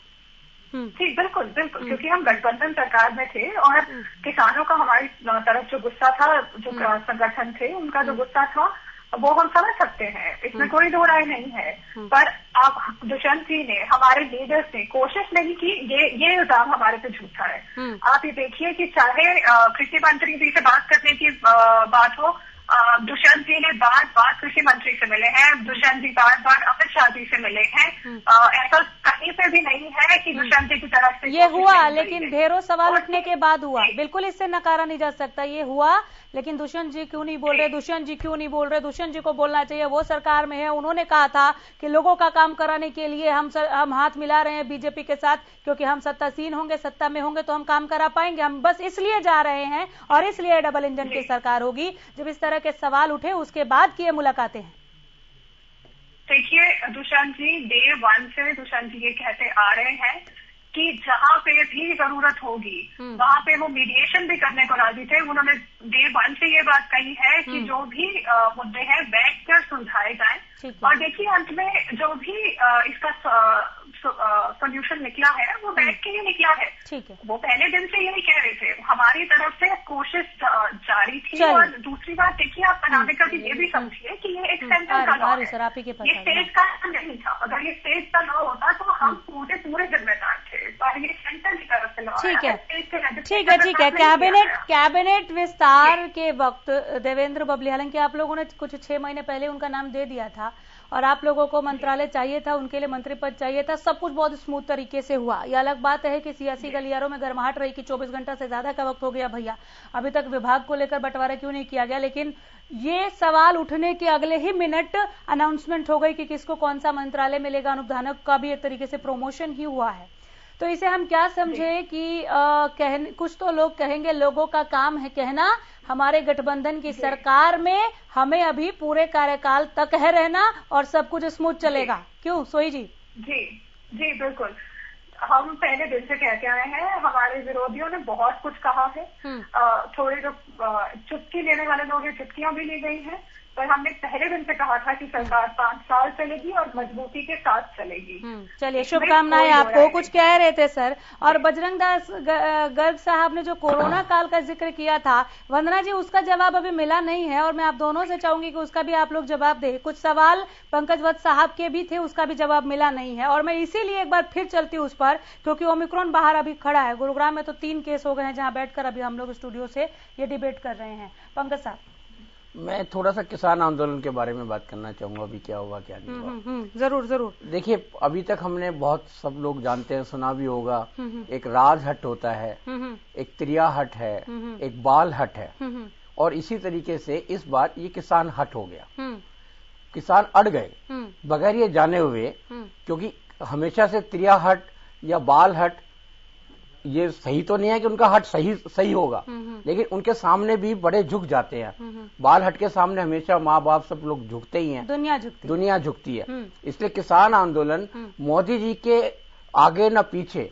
जी बिल्कुल बिल्कुल, क्योंकि हम गठबंधन सरकार में थे और किसानों का हमारी तरफ जो गुस्सा था, जो संगठन थे उनका जो गुस्सा था वो हम समझ सकते हैं, इसमें कोई दो राय नहीं है। पर अब दुष्यंत जी ने, हमारे लीडर्स ने कोशिश नहीं की, ये इल्जाम हमारे पे झूठा है। आप ये देखिए कि चाहे कृषि मंत्री जी से बात करने की बात हो, दुष्यंत जी ने बार बार कृषि मंत्री से मिले हैं, दुष्यंत जी बार बार अमित शाह जी से मिले हैं। ऐसा कहीं पे भी नहीं है कि दुष्यंत जी की तरफ से ये हुआ, लेकिन ढेरों सवाल उठने के बाद हुआ, बिल्कुल इससे नकारा नहीं जा सकता, ये हुआ। लेकिन दुष्यंत जी क्यों नहीं बोल रहे, दुष्यंत जी क्यों नहीं बोल रहे, दुष्यंत जी को बोलना चाहिए, वो सरकार में है, उन्होंने कहा था कि लोगों का काम कराने के लिए हम हाथ मिला रहे हैं बीजेपी के साथ, क्योंकि हम सत्तासीन होंगे, सत्ता में होंगे तो हम काम करा पाएंगे, हम बस इसलिए जा रहे हैं और इसलिए डबल इंजन की सरकार होगी। जब इस तरह के सवाल उठे उसके बाद की ये मुलाकातें हैं। देखिए, दुष्यंत जी डे 1 से दुष्यंत जी ये कहते आ रहे हैं कि जहाँ पे भी जरूरत होगी वहाँ पे वो मीडिएशन भी करने को राजी थे। उन्होंने डे 1 से ये बात कही है कि जो भी मुद्दे हैं बैठकर सुलझाए जाएं। और देखिए, अंत में जो भी इसका सोल्यूशन निकला है वो बैठ के ही निकला है। वो पहले दिन से यही कह रहे थे, हमारी तरफ से कोशिश जारी थी। और दूसरी बात देखिए, आप अनामिका जी ये भी समझिए कि ये एक सेंटर का लॉ है, ये स्टेट का नहीं था। अगर ये स्टेट का लॉ होता तो हम पूरे जिम्मेदार थे, पर ये सेंटर की तरफ से लॉ है। ठीक है। कैबिनेट विस्तार के वक्त देवेंद्र बबली, हालांकि आप लोगों ने कुछ 6 महीने पहले उनका नाम दे दिया था और आप लोगों को मंत्रालय चाहिए था, उनके लिए मंत्री पद चाहिए था, सब कुछ बहुत स्मूथ तरीके से हुआ। ये अलग बात है कि सियासी गलियारों में गर्माहट रही कि 24 घंटा से ज्यादा का वक्त हो गया भैया, अभी तक विभाग को लेकर बंटवारा क्यों नहीं किया गया। लेकिन ये सवाल उठने के अगले ही मिनट अनाउंसमेंट हो गई कि किसको कौन सा मंत्रालय मिलेगा। अनूप धानक का भी एक तरीके से प्रमोशन ही हुआ है। तो इसे हम क्या समझे कि कुछ तो लोग कहेंगे लोगों का काम है कहना, हमारे गठबंधन की सरकार में हमें अभी पूरे कार्यकाल तक है रहना और सब कुछ स्मूथ चलेगा। क्यों सोई जी? जी बिल्कुल, हम पहले दिन से कहते आए हैं, हमारे विरोधियों ने बहुत कुछ कहा है। थोड़े जो चुटकी लेने वाले लोग हैं, चुटकियां भी ली गई हैं, पर हमने पहले दिन से कहा था कि सरकार 5 साल चलेगी और मजबूती के साथ चलेगी। चलिए, शुभकामनाएं आपको। कुछ कह रहे थे सर, और बजरंग दास गर्ग साहब ने जो कोरोना काल का जिक्र किया था, वंदना जी उसका जवाब अभी मिला नहीं है और मैं आप दोनों से चाहूंगी कि उसका भी आप लोग जवाब दें। कुछ सवाल पंकज वत्स साहब के भी थे, उसका भी जवाब मिला नहीं है। और मैं इसीलिए एक बार फिर चलती हूँ उस पर, क्योंकि ओमिक्रॉन बाहर अभी खड़ा है। गुरुग्राम में तो 3 केस हो गए हैं जहां बैठकर अभी हम लोग स्टूडियो से ये डिबेट कर रहे हैं। पंकज साहब, मैं थोड़ा सा किसान आंदोलन के बारे में बात करना चाहूंगा, अभी क्या हुआ क्या नहीं हुआ। जरूर जरूर। देखिए, अभी तक हमने बहुत, सब लोग जानते हैं, सुना भी होगा, एक राज हट होता है, एक त्रिया हट है, एक बाल हट है, और इसी तरीके से इस बार ये किसान हट हो गया। किसान अड़ गए बगैर ये जाने हुए, क्योंकि हमेशा से त्रिया हट या बाल हट, ये सही तो नहीं है कि उनका हट सही होगा, लेकिन उनके सामने भी बड़े झुक जाते हैं। बाल हट के सामने हमेशा माँ बाप सब लोग झुकते ही हैं, दुनिया झुकती है। इसलिए किसान आंदोलन मोदी जी के आगे न पीछे,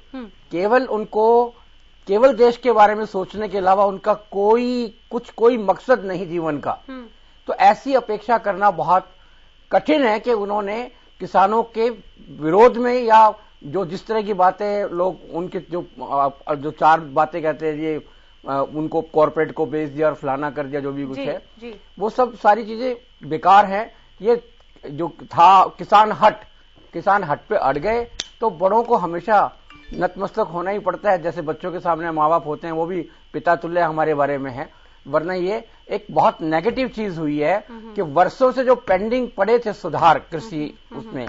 केवल देश के बारे में सोचने के अलावा उनका कोई मकसद नहीं जीवन का। तो ऐसी अपेक्षा करना बहुत कठिन है कि उन्होंने किसानों के विरोध में, या जो जिस तरह की बातें लोग उनके जो चार बातें कहते हैं, ये उनको कॉर्पोरेट को बेच दिया और फलाना कर दिया, जो भी कुछ है, वो सब सारी चीजें बेकार हैं। ये जो था किसान हट पे अड़ गए, तो बड़ों को हमेशा नतमस्तक होना ही पड़ता है। जैसे बच्चों के सामने माँ बाप होते हैं, वो भी पिता तुल्य हमारे बारे में है। वरना ये एक बहुत नेगेटिव चीज हुई है कि वर्षों से जो पेंडिंग पड़े थे सुधार कृषि उसमें,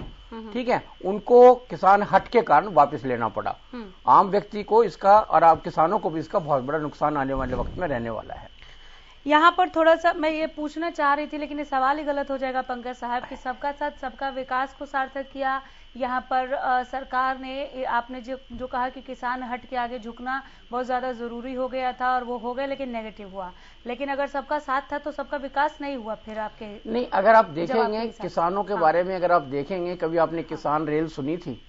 ठीक है, उनको किसान हट के कारण वापस लेना पड़ा। आम व्यक्ति को इसका और आप किसानों को भी इसका बहुत बड़ा नुकसान आने वाले वक्त में रहने वाला है। यहाँ पर थोड़ा सा मैं ये पूछना चाह रही थी, लेकिन ये सवाल ही गलत हो जाएगा पंकज साहब, कि सबका साथ सबका विकास को सार्थक किया। यहाँ पर सरकार ने, आपने जो कहा कि किसान हट के आगे झुकना बहुत ज्यादा जरूरी हो गया था, और वो हो गया, लेकिन नेगेटिव हुआ। लेकिन अगर सबका साथ था तो सबका विकास नहीं हुआ फिर आपके नहीं। अगर आप देखेंगे किसानों के बारे में, अगर आप देखेंगे, कभी आपने किसान रेल सुनी थी?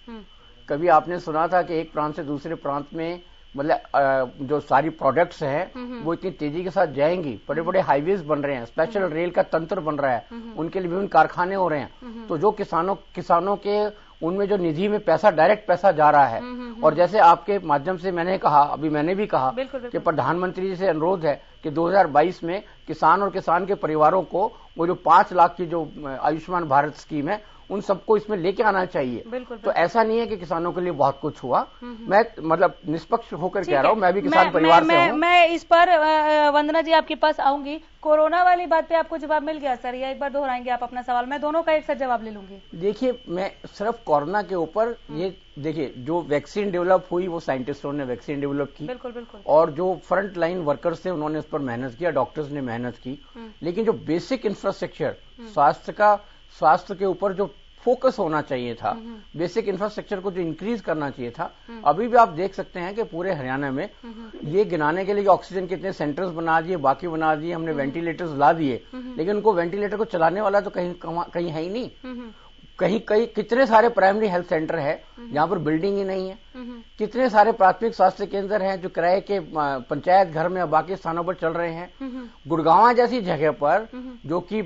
कभी आपने सुना था कि एक प्रांत से दूसरे प्रांत में, मतलब जो सारी प्रोडक्ट्स हैं वो इतनी तेजी के साथ जाएंगी? बड़े बड़े हाईवेज बन रहे हैं, स्पेशल रेल का तंत्र बन रहा है, उनके लिए विभिन्न कारखाने हो रहे हैं। तो जो किसानों के उनमें जो निधि में पैसा, डायरेक्ट पैसा जा रहा है। और जैसे आपके माध्यम से मैंने कहा, अभी मैंने भी कहा कि प्रधानमंत्री जी से अनुरोध है कि 2022 में किसान और किसान के परिवारों को वो जो 5 लाख की जो आयुष्मान भारत स्कीम है, उन सबको इसमें लेके आना चाहिए। तो ऐसा नहीं है कि किसानों के लिए बहुत कुछ हुआ। मैं मतलब निष्पक्ष होकर कह रहा हूँ, मैं भी किसान परिवार से हूँ। मैं इस पर वंदना जी आपके पास आऊंगी। कोरोना वाली बात पे आपको जवाब मिल गया सर, या एक बार दोहराएंगे आप अपना सवाल? मैं दोनों का एक साथ जवाब ले लूंगी। देखिए, मैं सिर्फ कोरोना के ऊपर ये देखिए, जो वैक्सीन डेवलप हुई वो साइंटिस्टों ने वैक्सीन डेवलप की, बिल्कुल। और जो फ्रंट लाइन वर्कर्स थे उन्होंने उस पर मेहनत किया, डॉक्टर्स ने मेहनत की। लेकिन जो बेसिक इंफ्रास्ट्रक्चर, स्वास्थ्य के ऊपर जो फोकस होना चाहिए था, बेसिक इंफ्रास्ट्रक्चर को जो इंक्रीज करना चाहिए था, अभी भी आप देख सकते हैं कि पूरे हरियाणा में ये गिनाने के लिए ऑक्सीजन कितने सेंटर्स बना दिए, बाकी बना दिए, हमने वेंटिलेटर्स ला दिए, लेकिन उनको वेंटिलेटर को चलाने वाला तो कहीं है ही नहीं। कहीं कितने सारे प्राइमरी हेल्थ सेंटर है जहां पर बिल्डिंग ही नहीं है, कितने सारे प्राथमिक स्वास्थ्य केंद्र हैं जो किराए के पंचायत घर में बाकी स्थानों पर चल रहे हैं। गुड़गांव जैसी जगह पर, जो कि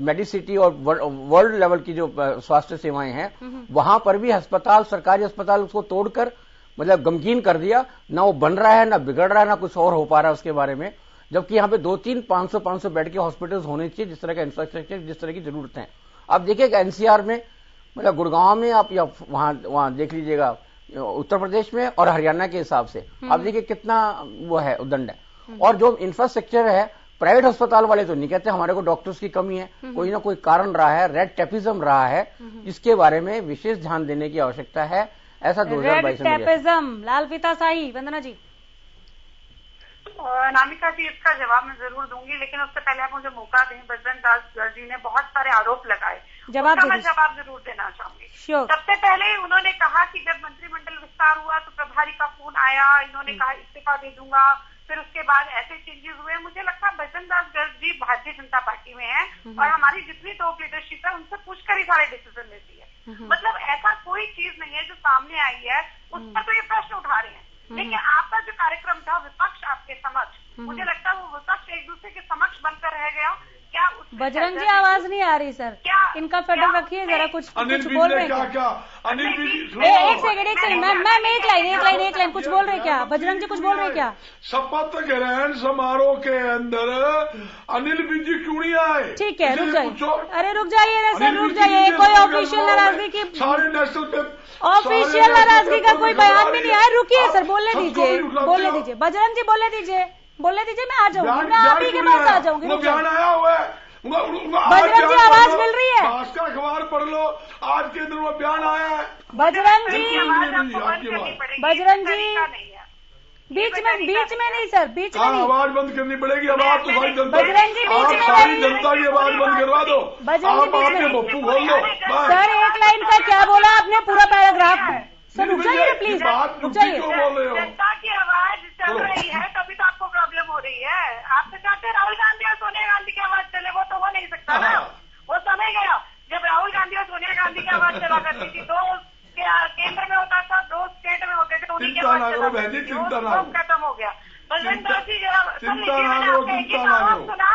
मेडिसिटी और वर्ल्ड लेवल की जो स्वास्थ्य सेवाएं हैं, वहां पर भी अस्पताल, सरकारी अस्पताल उसको तोड़कर मतलब गमगीन कर दिया। ना वो बन रहा है, ना बिगड़ रहा है, ना कुछ और हो पा रहा है उसके बारे में। जबकि यहाँ पे 2-3 500 बेड के हॉस्पिटल्स होने चाहिए, जिस तरह का इंफ्रास्ट्रक्चर, जिस तरह की जरूरत है। आप देखिएगा एनसीआर में, मतलब गुड़गांव में आप, या वहां देख लीजिएगा उत्तर प्रदेश में और हरियाणा के हिसाब से, आप देखिए कितना वो है, उद्दंड है। और जो इंफ्रास्ट्रक्चर है, प्राइवेट अस्पताल वाले तो नहीं कहते हमारे को डॉक्टर्स की कमी है, कोई ना कोई कारण रहा है, रेड टेपिज्म रहा है, जिसके बारे में विशेष ध्यान देने की आवश्यकता है। ऐसा 2022 में टेपिज्म, लाल फीताशाही। वंदना जी। नामिका जी, इसका जवाब मैं जरूर दूंगी, लेकिन उससे पहले आप मुझे मौका दें। बजरंग दास जी ने बहुत सारे आरोप लगाए, मैं जवाब जरूर देना चाहूंगी। सबसे पहले उन्होंने कहा कि जब मंत्रिमंडल विस्तार हुआ तो प्रभारी का फोन आया, इन्होंने कहा इस्तीफा दे दूंगा, फिर उसके बाद ऐसे चेंजेस हुए। मुझे लगता है बजरंग दास गर्ग जी भारतीय जनता पार्टी में है, और हमारी जितनी टॉप लीडरशिप है उनसे पूछकर ही सारे डिसीजन लेती है। मतलब ऐसा कोई चीज नहीं है जो सामने आई है उस पर तो ये प्रश्न उठा रहे हैं। लेकिन आपका जो कार्यक्रम था विपक्ष आपके समक्ष, मुझे लगता है वो विपक्ष एक दूसरे के समक्ष बनकर रह गया। क्या बजरंग जी आवाज नहीं आ रही सर, क्या इनका फेडर रखिए जरा, कुछ बोल रहे हैं क्या? एक सेकंड मैम, एक लाइन कुछ बोल रहे क्या? बजरंग जी कुछ बोल रहे क्या? शपथ ग्रहण समारोह के अंदर अनिल विज जी क्यों नहीं आए? ठीक है, रुक जाइए। अरे रुक जाइए ना सर, रुक जाइए। कोई ऑफिशियल नाराजगी की, सारे नेशनल ऑफिशियल नाराजगी का कोई बयान भी नहीं आया। रुकिए सर, बोलने दीजिए। बजरंग जी बोलने दीजिए, बोलने दीजिए, मैं आ जाऊंगी, मैं आप ही के पास आ जाऊंगी। बयान आया हुआ है, बजरंग जी आवाज मिल रही है, भास्कर अखबार पढ़ लो, आज के दिन वो बयान आया है। बजरंग जी, बजरंग जी बीच में नहीं सर, बीच में नहीं, आवाज बंद करनी पड़ेगी। अब आप तो सारी जनता, बजरंग जी बीच में सारी जनता की आवाज बंद करवा दो, आप आपके बप्पू खोल दो। सर एक लाइन का क्या बोला आपने, पूरा पैराग्राफ सर रुक जाइए प्लीज, रुक जाइए। जनता की आवाज चल रही है तभी तो आपको प्रॉब्लम हो रही है। आप तो चाहते राहुल गांधी और सोनिया गांधी की आवाज चले, वो तो हो नहीं सकता ना। वो समय गया जब राहुल गांधी और सोनिया गांधी की आवाज चला करती थी, दो केंद्र में होता था, दो स्टेट में होते थे, उन्हीं की आवाज खत्म हो गया। बजरंग दास जी जरा सुन लीजिए, मैंने आपके एक सुना,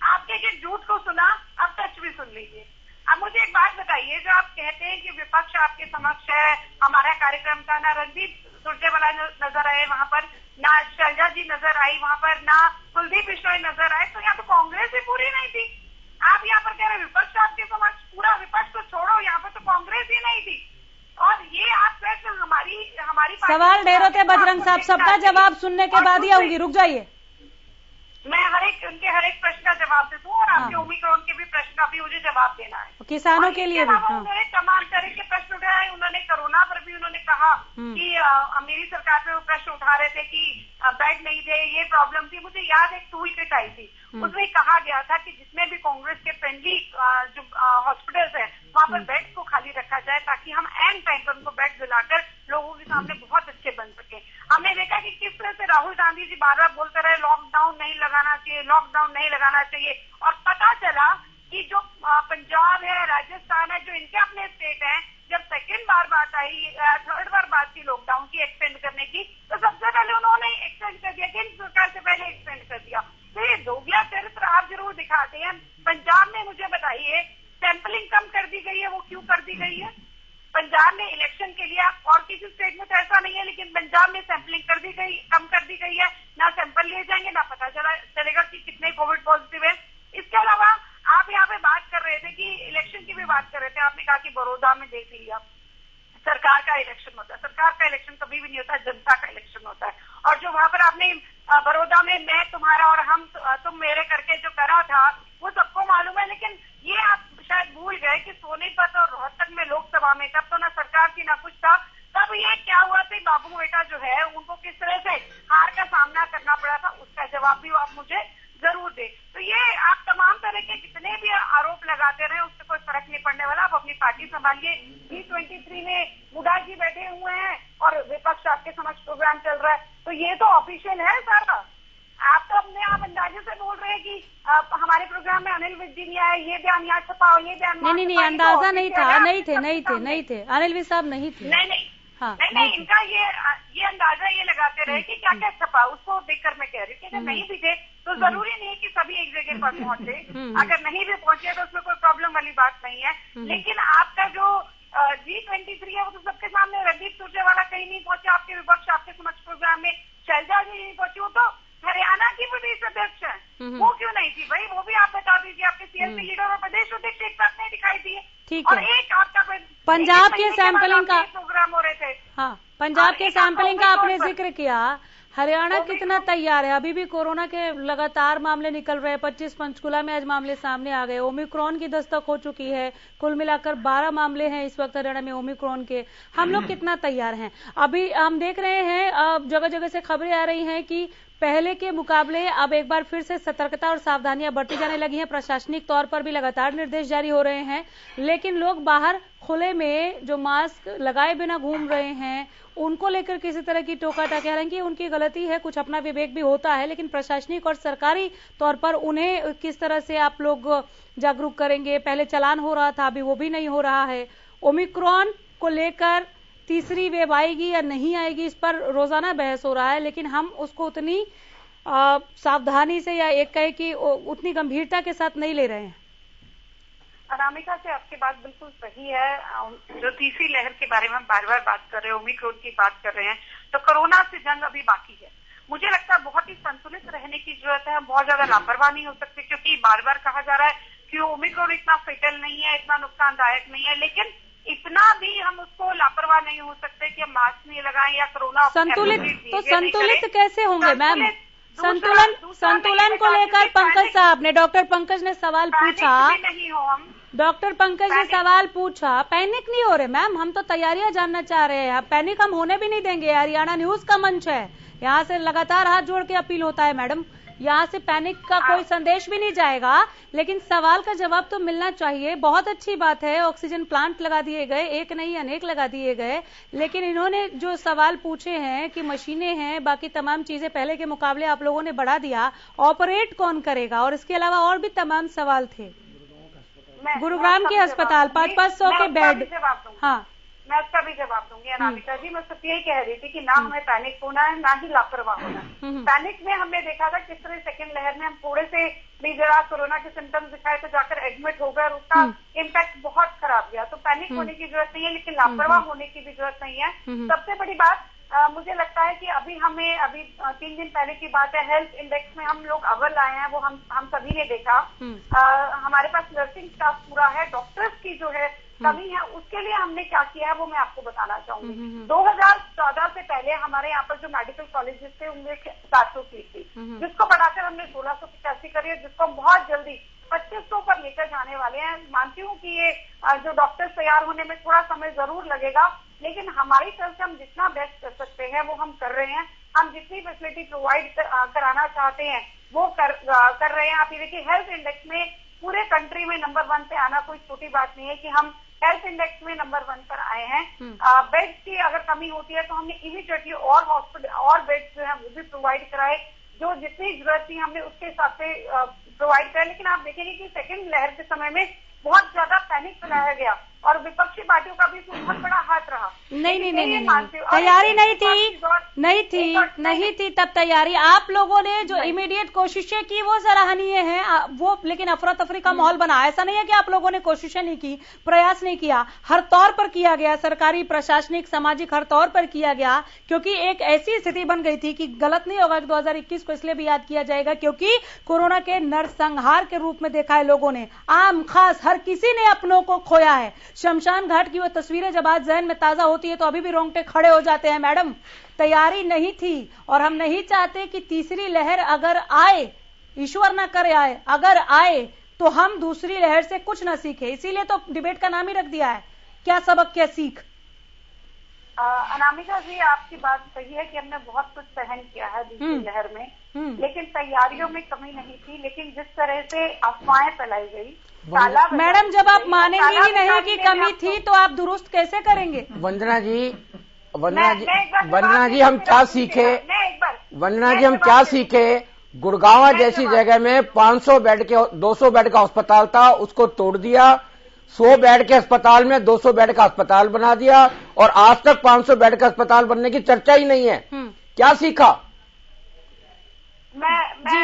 आपके एक झूठ को सुना, अब सच भी सुन लीजिए। अब मुझे एक बात बताइए, जो आप कहते हैं कि विपक्ष आपके समक्ष है, हमारा कार्यक्रम का ना रणदीप सुरजेवाला नजर आए वहां पर, ना शैलजा जी नजर आई वहां पर, ना कुलदीप बिश्नोई नजर आए, तो यहाँ तो कांग्रेस ही पूरी नहीं थी। आप यहाँ पर कह रहे विपक्ष आपके समक्ष, पूरा विपक्ष तो छोड़ो, यहाँ पर तो कांग्रेस ही नहीं थी। और ये आप प्रश्न हमारी सवाल ढेरों थे बजरंग साहब, सबका जवाब सुनने के बाद ही आऊंगी, रुक जाइए। मैं उनके हर एक प्रश्न का जवाब दे दूं, और आपके ओमिक्रॉन के भी प्रश्न का भी मुझे जवाब देना है, किसानों के लिए भी। उन्होंने तमाम तरह के प्रश्न उठाए, उन्होंने कोरोना पर भी उन्होंने कहा कि मेरी सरकार पे वो प्रश्न उठा रहे थे कि बेड नहीं थे, ये प्रॉब्लम थी। मुझे याद एक टूल किट आई थी, उसमें कहा गया था कि जिसमें भी कांग्रेस के फ्रेंडली जो हॉस्पिटल्स है वहां पर बेड को खाली रखा जाए, ताकि हम एंड टाइम पर उनको बेड दिलाकर लोगों के सामने बहुत अच्छे बन सके। हमने देखा कि किस तरह से राहुल गांधी जी बार बार बोलते रहे लॉकडाउन नहीं लगाना चाहिए, लॉकडाउन नहीं लगाना चाहिए, और पता चला कि जो पंजाब है, राजस्थान है, जो इनके अपने स्टेट हैं, जब सेकेंड बार बात आई, थर्ड बार बात की लॉकडाउन की एक्सटेंड करने की, तो सबसे पहले उन्होंने एक्सटेंड कर दिया, केंद्र सरकार से पहले एक्सटेंड कर दिया। तो ये दोगला चरित्र आप जरूर दिखाते हैं। पंजाब में मुझे बताइए सैंपलिंग कम कर दी गई है, वो क्यों कर दी गई है? पंजाब में इलेक्शन के लिए, और किसी स्टेट में तो ऐसा नहीं है, लेकिन पंजाब में सैंपलिंग कम कर दी गई है, ना सैंपल लिए जाएंगे, ना पता चलेगा कि कितने कोविड पॉजिटिव है। इसके अलावा आप यहाँ पे बात कर रहे थे कि इलेक्शन की भी बात कर रहे थे, आपने कहा कि बड़ौदा में देख लिया सरकार का इलेक्शन होता है। सरकार का इलेक्शन कभी भी नहीं होता, जनता का इलेक्शन होता है। और जो वहां पर आपने बड़ौदा में मैं तुम्हारा और हम तुम मेरे करके जो करा था, वो सबको मालूम है। लेकिन ये आप शायद भूल गए कि सोनीपत और रोहतक में लोकसभा में तब तो ना सरकार थी ना कुछ था, तब ये क्या हुआ था, बाबू बेटा जो है उनको किस तरह से हार का सामना करना पड़ा था, उसका जवाब भी आप मुझे जरूर दे। तो ये आप तमाम तरह के जितने भी आरोप लगाते रहे, उससे कोई फर्क नहीं पड़ने वाला। आप अपनी पार्टी संभालिए। G23 में मुडा जी बैठे हुए हैं और विपक्ष आपके समक्ष प्रोग्राम चल रहा है, तो ये तो ऑफिशियल है सारा। आप तो अपने आप अंदाजे से बोल रहे हैं कि हमारे प्रोग्राम में अनिल विज जी नहीं आए, ये बयान यहाँ छपाओ, ये बयान नहीं, अंदाजा नहीं था, नहीं थे अनिल विज साहब नहीं थे। नहीं, इनका ये अंदाजा ये लगाते रहे कि क्या क्या छपा, उसको देखकर मैं कह रही हूँ कि अगर नहीं भी थे तो जरूरी नहीं है कि सभी एक जगह पर पहुंचे। अगर नहीं भी पहुंचे तो उसमें कोई प्रॉब्लम वाली बात नहीं है। लेकिन आपका जो G23 है वो तो सबके सामने, रणदीप सुरजेवाला कहीं नहीं पहुंचे, आपके विपक्ष आपके समक्ष प्रोग्राम में शैलजा जी नहीं पहुंची, वो तो हरियाणा की प्रदेश अध्यक्ष है, वो क्यों नहीं थी भाई? वो भी आप बता दीजिए। आपके सीएलपी लीडर और प्रदेश अध्यक्ष एक साथ नहीं दिखाई दिए। ठीक है। और एक आपका पंजाब के सैंपलिंग का प्रोग्राम हो रहे थे। हाँ, पंजाब के सैंपलिंग का आपने जिक्र किया। हरियाणा कितना तैयार है? अभी भी कोरोना के लगातार मामले निकल रहे हैं। 25 पंचकुला में आज मामले सामने आ गए। ओमिक्रॉन की दस्तक हो चुकी है। कुल मिलाकर 12 मामले हैं इस वक्त हरियाणा में ओमिक्रॉन के। हम लोग कितना तैयार हैं? अभी हम देख रहे हैं जगह जगह से खबरें आ रही हैं कि पहले के मुकाबले अब एक बार फिर से सतर्कता और सावधानियां बरती जाने लगी हैं। प्रशासनिक तौर पर भी लगातार निर्देश जारी हो रहे हैं, लेकिन लोग बाहर खुले में जो मास्क लगाए बिना घूम रहे हैं उनको लेकर किसी तरह की टोका टाकी, हालांकि उनकी गलती है, कुछ अपना विवेक भी होता है, लेकिन प्रशासनिक और सरकारी तौर पर उन्हें किस तरह से आप लोग जागरूक करेंगे? पहले चालान हो रहा था, अभी वो भी नहीं हो रहा है। ओमिक्रॉन को लेकर तीसरी वेव आएगी या नहीं आएगी, इस पर रोजाना बहस हो रहा है, लेकिन हम उसको उतनी सावधानी से या एक कहे कि उतनी गंभीरता के साथ नहीं ले रहे हैं। अनामिका से आपकी बात बिल्कुल सही है। जो तीसरी लहर के बारे में हम बार बार बात कर रहे हैं, ओमिक्रॉन की बात कर रहे हैं, तो कोरोना से जंग अभी बाकी है। मुझे लगता है बहुत ही संतुलित रहने की जरूरत है। हम बहुत ज्यादा लापरवाह नहीं हो सकते, क्योंकि बार बार कहा जा रहा है कि ओमिक्रॉन इतना फेटल नहीं है, इतना नुकसानदायक नहीं है, लेकिन इतना भी हम उसको लापरवाह नहीं हो सकते कि हम मास्क नहीं लगाएं या कोरोना संतुलित कैसे होंगे मैम? संतुलन को लेकर पंकज साहब ने, डॉक्टर पंकज ने सवाल पूछा, नहीं हो हम, डॉक्टर पंकज ने सवाल पूछा, पैनिक नहीं हो रहे मैम, हम तो तैयारियां जानना चाह रहे हैं, पैनिक हम होने भी नहीं देंगे। हरियाणा न्यूज का मंच है, यहाँ से लगातार हाथ जोड़ के अपील होता है मैडम, यहाँ से पैनिक का कोई संदेश भी नहीं जाएगा, लेकिन सवाल का जवाब तो मिलना चाहिए। बहुत अच्छी बात है, ऑक्सीजन प्लांट लगा दिए गए, एक नहीं अनेक लगा दिए गए, लेकिन इन्होंने जो सवाल पूछे हैं कि मशीनें हैं, बाकी तमाम चीजें पहले के मुकाबले आप लोगों ने बढ़ा दिया, ऑपरेट कौन करेगा, और इसके अलावा और भी तमाम सवाल थे। गुरुग्राम के अस्पताल 500 के बेड, हाँ मैं उसका भी जवाब दूंगी अनामिका जी। मैं सिर्फ यही कह रही थी कि ना हमें पैनिक होना है, ना ही लापरवाह होना है। पैनिक में हमने देखा था किस तरह सेकेंड लहर में हम थोड़े से भी जरा कोरोना के सिम्टम्स दिखाए तो जाकर एडमिट हो गए और उसका इम्पैक्ट बहुत खराब गया। तो पैनिक होने की जरूरत नहीं है, लेकिन लापरवाह होने की भी जरूरत नहीं है। सबसे बड़ी बात मुझे लगता है कि अभी 3 दिन पहले की बात है, हेल्थ इंडेक्स में हम लोग अव्वल आए हैं, वो हम सभी ने देखा। हमारे पास नर्सिंग स्टाफ पूरा है, डॉक्टर्स की जो है कमी है, उसके लिए हमने क्या किया है वो मैं आपको बताना चाहूंगी। 2014 से पहले हमारे यहाँ पर जो मेडिकल कॉलेजेस थे उनमें 700 सीट थी, जिसको बढ़ाकर हमने 1685 करी है, जिसको हम बहुत जल्दी 2500 पर लेकर जाने वाले हैं। मानती हूँ कि ये जो डॉक्टर्स तैयार होने में थोड़ा समय जरूर लगेगा, लेकिन हमारी तरफ से हम जितना बेस्ट कर सकते हैं वो हम कर रहे हैं। हम जितनी फैसिलिटी प्रोवाइड कराना चाहते हैं वो कर रहे हैं। आप ये देखिए, हेल्थ इंडेक्स में पूरे कंट्री में नंबर 1 पे आना कोई छोटी बात नहीं है कि हम हेल्थ इंडेक्स में नंबर 1 पर आए हैं। बेड्स की अगर कमी होती है तो हमने इमीडिएटली और हॉस्पिटल और बेड्स जो है वो भी प्रोवाइड कराए, जो जितनी जरूरत थी हमने उसके हिसाब से प्रोवाइड कराए। लेकिन आप देखेंगे कि सेकेंड लहर के समय में बहुत ज्यादा पैनिक फैलाया गया और विपक्षी पार्टियों का भी बहुत बड़ा हाथ रहा। नहीं, तैयारी नहीं थी तब तैयारी आप लोगों ने जो इमीडिएट कोशिशें की वो सराहनीय है, वो लेकिन अफरा तफरी का माहौल बना। ऐसा नहीं है कि आप लोगों ने कोशिशें नहीं की, प्रयास नहीं किया, हर तौर पर किया गया, सरकारी, प्रशासनिक, सामाजिक हर तौर पर किया गया, क्योंकि एक ऐसी स्थिति बन गई थी कि गलत नहीं होगा कि 2021 को इसलिए भी याद किया जाएगा क्योंकि कोरोना के नरसंहार के रूप में देखा है लोगों ने, आम खास हर किसी ने अपनों को खोया है। शमशान घाट की वो तस्वीरें जब आज जहन में ताजा होती है तो अभी भी रोंगटे खड़े हो जाते हैं। मैडम, तैयारी नहीं थी और हम नहीं चाहते कि तीसरी लहर अगर आए, ईश्वर ना करे आए, अगर आए तो हम दूसरी लहर से कुछ ना सीखे, इसीलिए तो डिबेट का नाम ही रख दिया है, क्या सबक क्या सीख। अनामिका जी, आपकी बात सही है कि हमने बहुत कुछ सहन किया है दूसरी लहर में, लेकिन तैयारियों में कमी नहीं थी। लेकिन जिस तरह से अफवाहें फैलाई गई, मैडम जब आप मानेंगी ही नहीं कि कमी थी तो आप दुरुस्त कैसे करेंगे। वंदना जी हम क्या सीखे, वंदना जी हम क्या सीखे। गुड़गांव जैसी जगह में 500 बेड के 200 बेड का अस्पताल था, उसको तोड़ दिया, 100 बेड के अस्पताल में 200 बेड का अस्पताल बना दिया और आज तक 500 बेड का अस्पताल बनने की चर्चा ही नहीं है। क्या सीखा?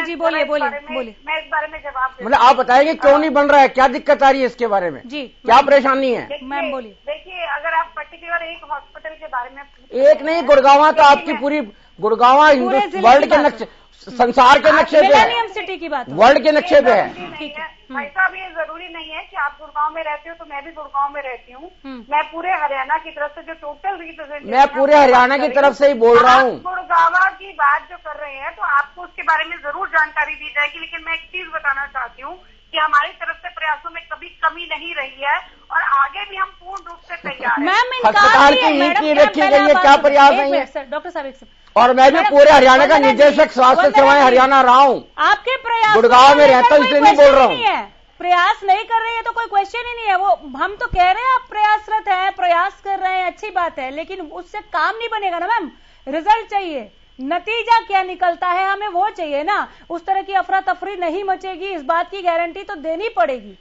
जी बोलिए। मैं इस बारे में जवाब मतलब आप बताएंगे क्यों नहीं बन रहा है, क्या दिक्कत आ रही है इसके बारे में जी, क्या परेशानी है? मैम बोलिए। देखिए, अगर आप पर्टिकुलर एक हॉस्पिटल के बारे में, एक नहीं, गुड़गांव तो आपकी पूरी गुड़गांव वर्ल्ड के नक्शे, संसार के नक्शे पे है, सिटी की बात वर्ल्ड के नक्शे पे है। भाई साहब, ये जरूरी नहीं है कि आप गुड़गांव में रहते हो तो मैं भी गुड़गांव में रहती हूँ। मैं पूरे हरियाणा की तरफ से जो टोटल रिप्रेजेंटेशन, मैं पूरे हरियाणा की तरफ से ही बोल रहा हूँ। गुड़गांव की बात जो कर रहे हैं तो आपको उसके बारे में जरूर जानकारी दी जाएगी। लेकिन मैं एक चीज बताना चाहती हूँ कि हमारी तरफ से प्रयासों में कभी कमी नहीं रही है और आगे भी हम पूर्ण रूप से तैयार हैं। अस्पताल की नीति रखी गई है, क्या प्रयास नहीं है? डॉक्टर साहब और मैं भी पूरे हरियाणा का निदेशक स्वास्थ्य सेवाएं हरियाणा रहा हूँ, आपके प्रयास गुड़गांव में रहता हूँ, इसलिए नहीं बोल रहा हूँ। प्रयास नहीं कर रहे हैं तो कोई क्वेश्चन ही नहीं है, वो हम तो कह रहे हैं आप प्रयासरत हैं, प्रयास कर रहे हैं, अच्छी बात है, लेकिन उससे काम नहीं बनेगा ना मैम। रिजल्ट चाहिए, नतीजा क्या निकलता है हमें वो चाहिए ना। उस तरह की अफरा तफरी नहीं मचेगी, इस बात की गारंटी तो देनी पड़ेगी।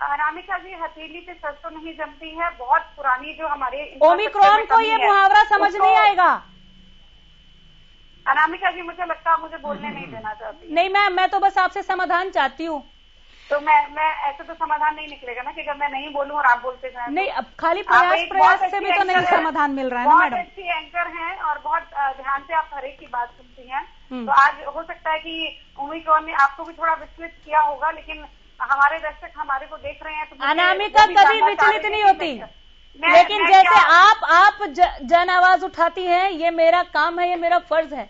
अनामिका जी, हथेली पे सरसों नहीं जमती है, बहुत पुरानी जो हमारे ओमिक्रॉन को ये मुहावरा समझ नहीं आएगा। अनामिका जी, मुझे लगता है मुझे बोलने नहीं देना चाहती। नहीं मैम, मैं तो बस आपसे समाधान चाहती हूँ। तो मैं ऐसे तो समाधान नहीं निकलेगा ना कि अगर मैं नहीं बोलूं और आप बोलते जाएं। नहीं, अब खाली प्रयास से भी तो नहीं समाधान मिल रहा है ना मैडम। बहुत अच्छी एंकर हैं और बहुत ध्यान से आप हर एक की बात सुनती हैं। तो आज हो सकता है कि ओमिक्रॉन ने आपको भी थोड़ा विचलित किया होगा, लेकिन हमारे दर्शक हमारे को देख रहे हैं तो अनामिका कभी विचलित नहीं होती, लेकिन जैसे आप जन आवाज उठाती हैं, ये मेरा काम है, ये मेरा फर्ज है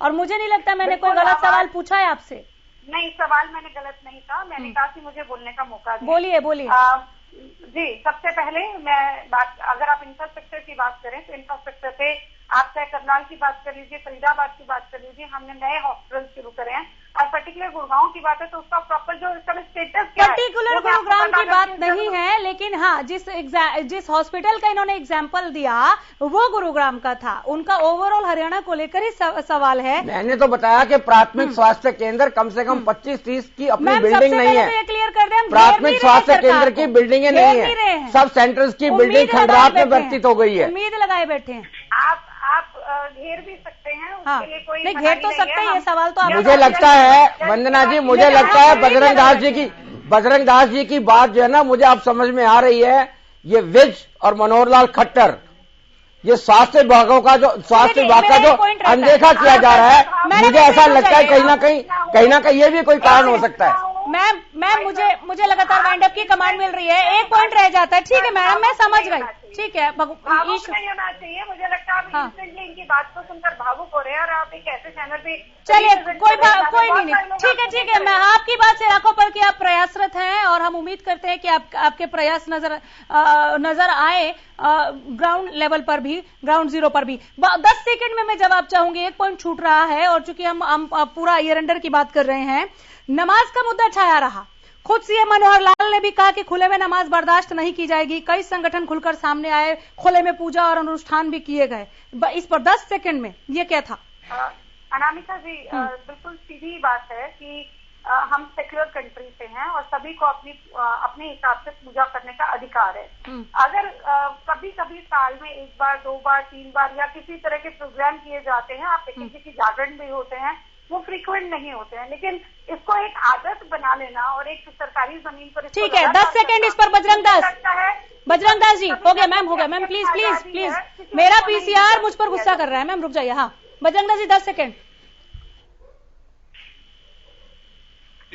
और मुझे नहीं लगता मैंने कोई गलत सवाल पूछा है आपसे। नहीं, सवाल मैंने गलत नहीं कहा, मैंने कहा कि मुझे बोलने का मौका दीजिए। बोलिए बोलिए। जी, सबसे पहले मैं अगर आप इंफ्रास्ट्रक्चर की बात करें तो इंफ्रास्ट्रक्चर पे आप चाहे करनाल की बात कर लीजिए, फरीदाबाद की बात कर लीजिए, हमने नए हॉस्पिटल शुरू करे हैं। और पर्टिकुलर गुड़गांव की बात है तो उसका प्रॉपर जो इसका स्टेटस क्या है, पर्टिकुलर गुरुग्राम की बात नहीं है, लेकिन हाँ जिस हॉस्पिटल का इन्होंने एग्जाम्पल दिया वो गुरुग्राम का था। उनका ओवरऑल हरियाणा को लेकर ही सवाल है। मैंने तो बताया कि प्राथमिक स्वास्थ्य केंद्र कम से कम 25-30 की अपनी बिल्डिंग नहीं है। ये क्लियर कर दें, प्राथमिक स्वास्थ्य केंद्र की बिल्डिंगें नहीं है, सब सेंटर्स की बिल्डिंग खंडरात में व्यतीत हो गई है। उम्मीद लगाए बैठे हैं। आप घेर भी सकते हैं, उसके लिए कोई नहीं घेर तो सकते हैं, ये सवाल तो मुझे लगता है वंदना जी, मुझे लगता है बजरंग दास जी की बात जो है ना, मुझे अब समझ में आ रही है। ये विज और मनोहर लाल खट्टर, ये स्वास्थ्य विभागों का जो अनदेखा किया जा रहा है, मुझे ऐसा लगता है कहीं ना कहीं ये भी कोई कारण हो सकता है। मैम मुझे लगातार वाइंड अप की कमांड मिल रही है, एक पॉइंट रह जाता है। ठीक है मैडम, मैं समझ गई, ठीक है। भावुक नहीं होना चाहिए, मुझे लगता है आप इंस्टेंटली इनकी बात को सुनकर भावुक हो रहे हैं और आप एक ऐसे चैनल पे। चलिए कोई नहीं, ठीक है। मैं आपकी बात से आंखों पर कि आप प्रयासरत हैं और हम उम्मीद करते हैं कि आपके प्रयास नजर आए ग्राउंड लेवल पर भी, ग्राउंड जीरो पर भी। 10 सेकंड में मैं जवाब चाहूंगी, एक पॉइंट छूट रहा है और चूंकि हम पूरा ईयर एंडर की बात कर रहे हैं, नमाज का मुद्दा छाया रहा। खुद सीएम मनोहर लाल ने भी कहा कि खुले में नमाज बर्दाश्त नहीं की जाएगी। कई संगठन खुलकर सामने आए, खुले में पूजा और अनुष्ठान भी किए गए। इस पर 10 सेकंड में ये क्या था? अनामिका जी, बिल्कुल सीधी बात है कि हम सेक्युलर कंट्री से हैं और सभी को अपने हिसाब से पूजा करने का अधिकार है। अगर कभी कभी साल में 1 बार 2 बार 3 बार या किसी तरह के प्रोग्राम किए जाते हैं, आप देखेंगे कि जागरण भी होते हैं, वो फ्रीक्वेंट नहीं होते हैं, लेकिन इसको एक आदत बना लेना और एक सरकारी जमीन पर। ठीक है, 10 सेकंड इस पर। बजरंग दास जी, हो गया मैम, प्लीज मेरा पीसीआर मुझ पर गुस्सा कर रहा है मैम, रुक जाइए। हाँ बजरंग दास जी, 10 सेकंड।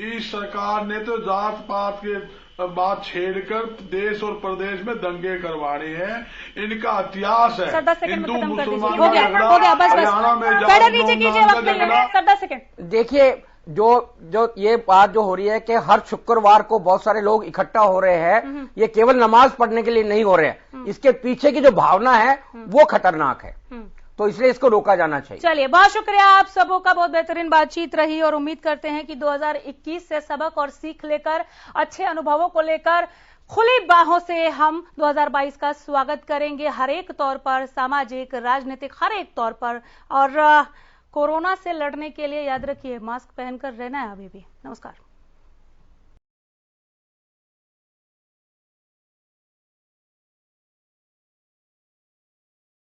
इस सरकार ने तो जात पात के बात छेड़कर देश और प्रदेश में दंगे करवाने हैं, इनका इतिहास है। हिंदू मुसलमान हो गया, बस नीचे कीजिए वक्त। 10 सेकंड। देखिए, जो ये बात जो हो रही है कि हर शुक्रवार को बहुत सारे लोग इकट्ठा हो रहे हैं, ये केवल नमाज पढ़ने के लिए नहीं हो रहे हैं, इसके पीछे की जो भावना है वो खतरनाक है, तो इसलिए इसको रोका जाना चाहिए। चलिए, बहुत शुक्रिया आप सबों का, बहुत बेहतरीन बातचीत रही और उम्मीद करते हैं कि 2021 से सबक और सीख लेकर, अच्छे अनुभवों को लेकर खुली बाहों से हम 2022 का स्वागत करेंगे, हर एक तौर पर, सामाजिक, राजनीतिक, हर एक तौर पर। और कोरोना से लड़ने के लिए याद रखिए, मास्क पहनकर रहना है अभी भी। नमस्कार।